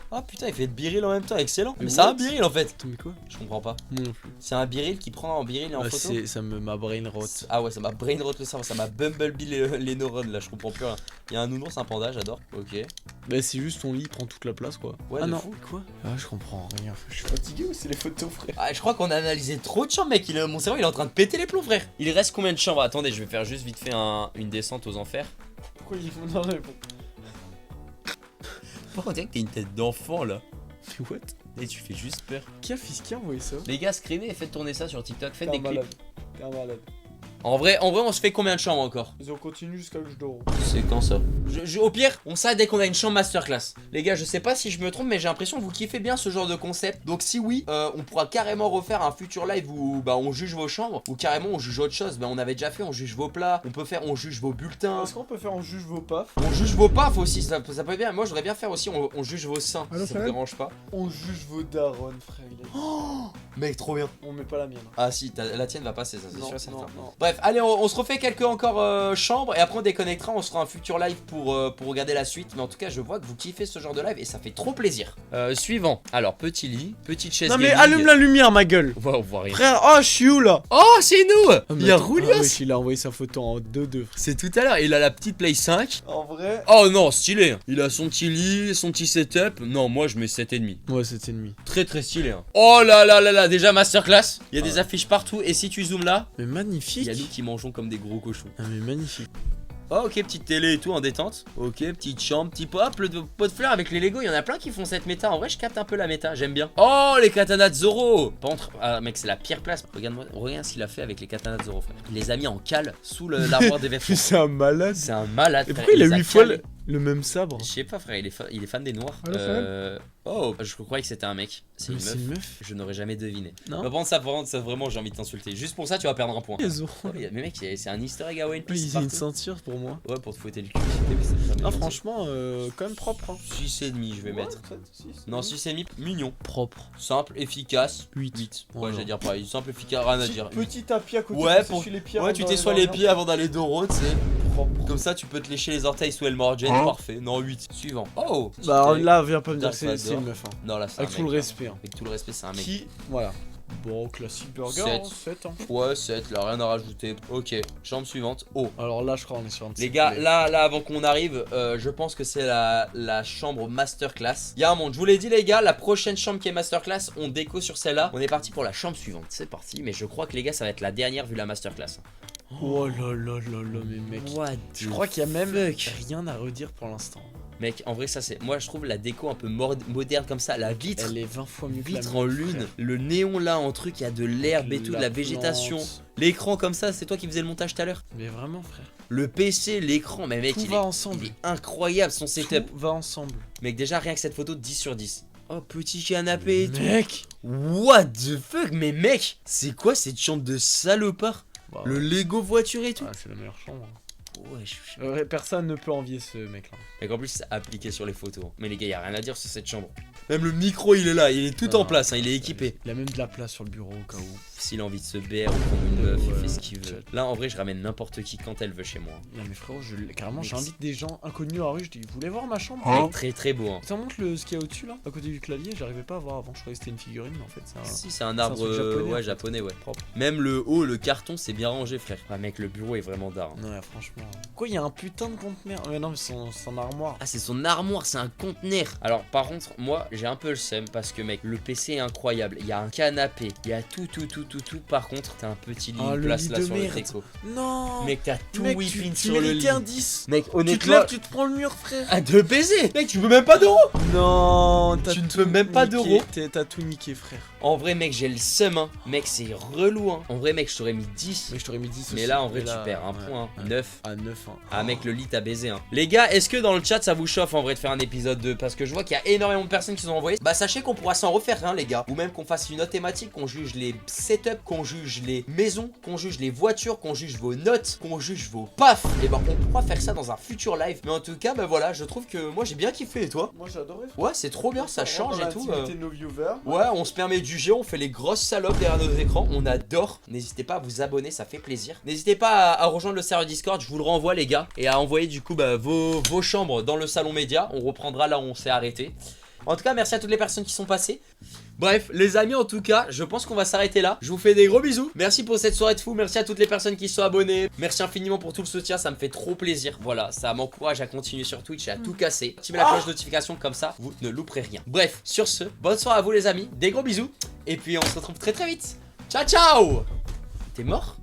[SPEAKER 1] Ah putain, il fait de biril en même temps, excellent.
[SPEAKER 2] Mais
[SPEAKER 1] Mais c'est un
[SPEAKER 2] what?
[SPEAKER 1] biril en fait.
[SPEAKER 2] Attends, mais quoi?
[SPEAKER 1] Je comprends pas.
[SPEAKER 2] Moi non plus.
[SPEAKER 1] C'est un biril qui prend en biril et en
[SPEAKER 2] Ah,
[SPEAKER 1] photo.
[SPEAKER 2] ça m'a brain rot.
[SPEAKER 1] Ah ouais, ça m'a brain rot le cerveau, ça m'a bumblebee les neurones là, je comprends plus rien. Il y a un nounours, un panda, j'adore. Ok.
[SPEAKER 2] Bah, c'est juste ton lit, il prend toute la place, quoi.
[SPEAKER 1] Ouais,
[SPEAKER 2] ah
[SPEAKER 1] de
[SPEAKER 2] non.
[SPEAKER 1] fou.
[SPEAKER 2] Quoi? Ah, je comprends rien. Je suis fatigué ou c'est les photos, frère?
[SPEAKER 1] Ah, je crois qu'on a analysé trop de chambres, mec. Mon cerveau il est en train de péter les plombs, frère. Il reste combien de chambres? Attendez, je vais faire juste vite fait une descente aux enfers.
[SPEAKER 2] Pourquoi il faut non, non,
[SPEAKER 1] Pourquoi on dirait que t'as une tête d'enfant là?
[SPEAKER 2] Mais what?
[SPEAKER 1] Et tu fais juste peur.
[SPEAKER 2] Qui a envoyé ça?
[SPEAKER 1] Les gars, screenez et faites tourner ça sur TikTok, faites
[SPEAKER 2] T'es
[SPEAKER 1] des
[SPEAKER 2] un
[SPEAKER 1] clips.
[SPEAKER 2] malade. T'es un malade.
[SPEAKER 1] En vrai, on se fait combien de chambres encore?
[SPEAKER 2] Ils ont continué jusqu'à l'âge d'oro.
[SPEAKER 1] C'est quand ça? Au pire, on s'arrête dès qu'on a une chambre masterclass. Les gars, je sais pas si je me trompe, mais j'ai l'impression que vous kiffez bien ce genre de concept. Donc si oui, on pourra carrément refaire un futur live où bah on juge vos chambres, ou carrément on juge autre chose. Bah on avait déjà fait, on juge vos plats. On peut faire, on juge vos bulletins.
[SPEAKER 2] Est-ce qu'on peut faire on juge vos pafs?
[SPEAKER 1] On juge vos pafs aussi, ça peut être bien. Moi, j'aurais bien faire aussi, on juge vos seins.
[SPEAKER 3] Allô,
[SPEAKER 1] Si ça vous
[SPEAKER 3] Fred
[SPEAKER 1] dérange pas.
[SPEAKER 2] On juge vos darons, frère.
[SPEAKER 1] Mec, trop bien.
[SPEAKER 2] On met pas la mienne.
[SPEAKER 1] Ah si, la tienne va passer, ça c'est
[SPEAKER 2] Non,
[SPEAKER 1] sûr et certain.
[SPEAKER 2] non.
[SPEAKER 1] Bref, allez, on se refait quelques encore chambres et après on déconnectera, on se fera un futur live pour regarder la suite. Mais en tout cas, je vois que vous kiffez ce genre de live et ça fait trop plaisir. Suivant. Alors, petit lit, petite chaise
[SPEAKER 2] Non mais
[SPEAKER 1] gaming.
[SPEAKER 2] allume la lumière, ma gueule.
[SPEAKER 1] On voit rien.
[SPEAKER 2] Frère, oh, je suis où là?
[SPEAKER 1] Oh, c'est nous. Il y a
[SPEAKER 2] attends,
[SPEAKER 1] Rulios.
[SPEAKER 2] ah, wesh, il a envoyé sa photo en 2-2.
[SPEAKER 1] C'est tout à l'heure, il a la petite Play 5.
[SPEAKER 2] En vrai.
[SPEAKER 1] Oh non, stylé. Il a son petit lit, son petit setup. Non, moi je mets 7,5.
[SPEAKER 2] Ouais, c'est ennemi.
[SPEAKER 1] Très très stylé. Hein. Oh là là là là, déjà masterclass. Il y a des affiches partout et si tu zoomes là,
[SPEAKER 2] Mais
[SPEAKER 1] il
[SPEAKER 2] magnifique.
[SPEAKER 1] y a nous qui mangeons comme des gros cochons.
[SPEAKER 2] Ah mais magnifique.
[SPEAKER 1] Oh ok, petite télé et tout en détente. Ok, petite chambre, petit pot de fleurs avec les Lego. Il y en a plein qui font cette méta. En vrai, je capte un peu la méta, j'aime bien. Oh, les katanas de Zoro. Par contre, mec, c'est la pire place. Regarde ce qu'il a fait avec les katanas de Zoro, frère. Il les a mis en cale sous l'armoire des vêtements.
[SPEAKER 2] C'est un malade.
[SPEAKER 1] C'est un malade.
[SPEAKER 2] Et
[SPEAKER 1] frère.
[SPEAKER 2] pourquoi il a
[SPEAKER 1] les
[SPEAKER 2] 8 fois
[SPEAKER 1] calés.
[SPEAKER 2] le même sabre?
[SPEAKER 1] Je sais pas, frère, il est fan des noirs.
[SPEAKER 3] Allô,
[SPEAKER 1] Oh, je croyais que c'était un mec. C'est
[SPEAKER 2] Mais
[SPEAKER 1] une
[SPEAKER 2] c'est
[SPEAKER 1] meuf.
[SPEAKER 2] une meuf.
[SPEAKER 1] Je n'aurais jamais deviné.
[SPEAKER 2] Non.
[SPEAKER 1] Par contre, ça, vraiment, j'ai envie de t'insulter. Juste pour ça, tu vas perdre un point.
[SPEAKER 2] Les Zoro.
[SPEAKER 1] Mais mec, c'est un easter egg à One Piece.
[SPEAKER 2] Il a une
[SPEAKER 1] partout.
[SPEAKER 2] ceinture pour moi.
[SPEAKER 1] Ouais, pour te fouetter le cul. T'as vu, ça me fait
[SPEAKER 2] Ah
[SPEAKER 1] plaisir.
[SPEAKER 2] franchement, quand même propre. Hein.
[SPEAKER 1] 6,5 je vais mettre. Non, 6,5 mignon.
[SPEAKER 2] Propre.
[SPEAKER 1] Simple, efficace.
[SPEAKER 2] 8.
[SPEAKER 1] 8. Ouais,
[SPEAKER 2] Voilà.
[SPEAKER 1] j'allais dire pareil. Simple, efficace, rien à dire.
[SPEAKER 2] Petit tapis à côté.
[SPEAKER 1] Ouais,
[SPEAKER 2] pour les pieds.
[SPEAKER 1] Ouais, tu t'essoies les pieds avant d'aller d'oro, tu sais. Comme ça, tu peux te lécher les orteils sous Elmorgen. Parfait. Non, 8. Suivant. Oh.
[SPEAKER 2] Bah
[SPEAKER 1] C'était-
[SPEAKER 2] là, viens pas me dire
[SPEAKER 1] Dark
[SPEAKER 2] que c'est
[SPEAKER 1] Vador.
[SPEAKER 2] une meuf. Hein.
[SPEAKER 1] Non, là, c'est
[SPEAKER 2] Avec
[SPEAKER 1] un
[SPEAKER 2] tout le
[SPEAKER 1] mec,
[SPEAKER 2] respect.
[SPEAKER 1] hein.
[SPEAKER 2] Hein.
[SPEAKER 1] Avec tout le respect, c'est un mec.
[SPEAKER 2] Qui. Voilà. Bon, classique burger.
[SPEAKER 1] 7.
[SPEAKER 2] 7 hein.
[SPEAKER 1] Ouais, 7, là, rien à rajouter. Ok, chambre suivante. Oh.
[SPEAKER 2] Alors là, je crois qu'on est sur un petit.
[SPEAKER 1] Les gars, là, avant qu'on arrive, je pense que c'est la chambre masterclass. Il y a un monde, je vous l'ai dit les gars, la prochaine chambre qui est masterclass, on déco sur celle-là. On est parti pour la chambre suivante, c'est parti. Mais je crois que les gars, ça va être la dernière vu la masterclass.
[SPEAKER 2] Oh là là là là, mais mec.
[SPEAKER 1] What
[SPEAKER 2] Je crois qu'il y a même
[SPEAKER 1] fuck.
[SPEAKER 2] rien à redire pour l'instant.
[SPEAKER 1] Mec, en vrai, ça c'est. Moi, je trouve la déco un peu moderne comme ça. La vitre.
[SPEAKER 2] Elle est 20 fois mieux que la
[SPEAKER 1] Vitre
[SPEAKER 2] mienne,
[SPEAKER 1] en lune,
[SPEAKER 2] frère.
[SPEAKER 1] le néon là en truc, il y a de l'herbe et tout, de la végétation.
[SPEAKER 2] plante.
[SPEAKER 1] L'écran comme ça, c'est toi qui faisais le montage tout à l'heure.
[SPEAKER 2] Mais vraiment, frère.
[SPEAKER 1] Le PC, l'écran, mais mec,
[SPEAKER 2] Tout
[SPEAKER 1] il
[SPEAKER 2] va
[SPEAKER 1] est
[SPEAKER 2] ensemble.
[SPEAKER 1] incroyable son setup.
[SPEAKER 2] Tout va ensemble.
[SPEAKER 1] Mec, déjà rien que cette photo, 10 sur 10. Oh, petit canapé et tout.
[SPEAKER 2] Mec.
[SPEAKER 1] What the fuck, mais mec, c'est quoi cette chambre de salopard?
[SPEAKER 2] Bah,
[SPEAKER 1] Le Lego voiture et tout.
[SPEAKER 2] ah, c'est la meilleure chambre. hein.
[SPEAKER 1] Ouais,
[SPEAKER 2] Personne ne peut envier ce mec là.
[SPEAKER 1] Mec, en plus, c'est appliqué sur les photos. Mais les gars, y a rien à dire sur cette chambre. Même le micro, il est là, il est tout en place, hein, il est équipé.
[SPEAKER 2] Il a même de la place sur le bureau au cas où.
[SPEAKER 1] S'il a envie de se BR ou prendre une meuf, il
[SPEAKER 2] Ouais,
[SPEAKER 1] fait ce qu'il veut.
[SPEAKER 2] chat.
[SPEAKER 1] Là, en vrai, je ramène n'importe qui quand elle veut chez moi.
[SPEAKER 2] Non mais frérot, carrément
[SPEAKER 1] Mec,
[SPEAKER 2] j'invite des gens inconnus à la rue, je dis vous voulez voir ma chambre?
[SPEAKER 1] Mec, très très beau, hein.
[SPEAKER 2] Ça montre ce qu'il y a au-dessus là, à côté du clavier, j'arrivais pas à voir avant, je croyais que c'était une figurine mais en fait c'est un...
[SPEAKER 1] Si, c'est un
[SPEAKER 2] un
[SPEAKER 1] arbre
[SPEAKER 2] truc japonais, en
[SPEAKER 1] ouais,
[SPEAKER 2] fait.
[SPEAKER 1] japonais, ouais.
[SPEAKER 2] Propre.
[SPEAKER 1] Même le haut, le carton, c'est bien rangé, frère. Ah, mec, le bureau est vraiment d'art. hein.
[SPEAKER 2] Ouais franchement. Quoi il y a un putain de conteneur? Mais non mais son armoire.
[SPEAKER 1] Ah, c'est son armoire, c'est un conteneur. Alors, par contre, moi, j'ai un peu le seum parce que, mec, le PC est incroyable. Il y a un canapé, il y a tout. Par contre, t'as un petit lit,
[SPEAKER 2] Ah,
[SPEAKER 1] une
[SPEAKER 2] le
[SPEAKER 1] place
[SPEAKER 2] lit
[SPEAKER 1] là
[SPEAKER 2] de
[SPEAKER 1] sur le
[SPEAKER 2] merde.
[SPEAKER 1] déco.
[SPEAKER 2] Non.
[SPEAKER 1] Mec, t'as tout
[SPEAKER 2] Mec,
[SPEAKER 1] whipping
[SPEAKER 2] tu
[SPEAKER 1] sur le lit.
[SPEAKER 2] méritais un 10.
[SPEAKER 1] Mec,
[SPEAKER 2] Tu te
[SPEAKER 1] honnêtement.
[SPEAKER 2] lèves, tu te prends le mur frère.
[SPEAKER 1] Ah, de baiser. Mec, tu veux même pas d'euros.
[SPEAKER 2] Non,
[SPEAKER 1] Tu ne peux même pas
[SPEAKER 2] niqué,
[SPEAKER 1] d'euros.
[SPEAKER 2] T'as tout niqué frère.
[SPEAKER 1] En vrai, mec, j'ai le seum, hein. Mec, c'est relou, hein. En vrai, mec, je t'aurais mis 10.
[SPEAKER 2] Mais je t'aurais mis 10
[SPEAKER 1] Mais
[SPEAKER 2] aussi.
[SPEAKER 1] là, en vrai,
[SPEAKER 2] Mais là,
[SPEAKER 1] tu perds un
[SPEAKER 2] ouais,
[SPEAKER 1] point, hein.
[SPEAKER 2] ouais.
[SPEAKER 1] 9.
[SPEAKER 2] À 9 hein.
[SPEAKER 1] Ah mec, le lit t'as baisé, hein. Les gars, est-ce que dans le chat ça vous chauffe en vrai de faire un épisode 2? Parce que je vois qu'il y a énormément de personnes qui sont envoyées. Bah sachez qu'on pourra s'en refaire, hein les gars. Ou même qu'on fasse une autre thématique, qu'on juge les setups, qu'on juge les maisons, qu'on juge les voitures, qu'on juge vos notes, qu'on juge vos pafs. Et bah on pourra faire ça dans un futur live. Mais en tout cas, bah voilà, je trouve que moi j'ai bien kiffé, et toi?
[SPEAKER 2] Moi j'ai adoré.
[SPEAKER 1] Ouais, c'est trop bien, ça change et tout.
[SPEAKER 2] De nos viewers.
[SPEAKER 1] Ouais, on se permet de juger, on fait les grosses salopes derrière nos écrans, on adore. N'hésitez pas à vous abonner, ça fait plaisir. N'hésitez pas à rejoindre le serveur Discord, je vous le renvoie les gars. Et à envoyer du coup bah, vos chambres dans le salon média. On reprendra là où on s'est arrêté. En tout cas, merci à toutes les personnes qui sont passées. Bref, les amis, en tout cas, je pense qu'on va s'arrêter là. Je vous fais des gros bisous. Merci pour cette soirée de fou. Merci à toutes les personnes qui sont abonnées. Merci infiniment pour tout le soutien. Ça me fait trop plaisir. Voilà, ça m'encourage à continuer sur Twitch et à tout casser. Activez la cloche de notification comme ça, vous ne louperez rien. Bref, sur ce, bonne soirée à vous les amis. Des gros bisous. Et puis on se retrouve très très vite. Ciao, ciao. T'es mort ?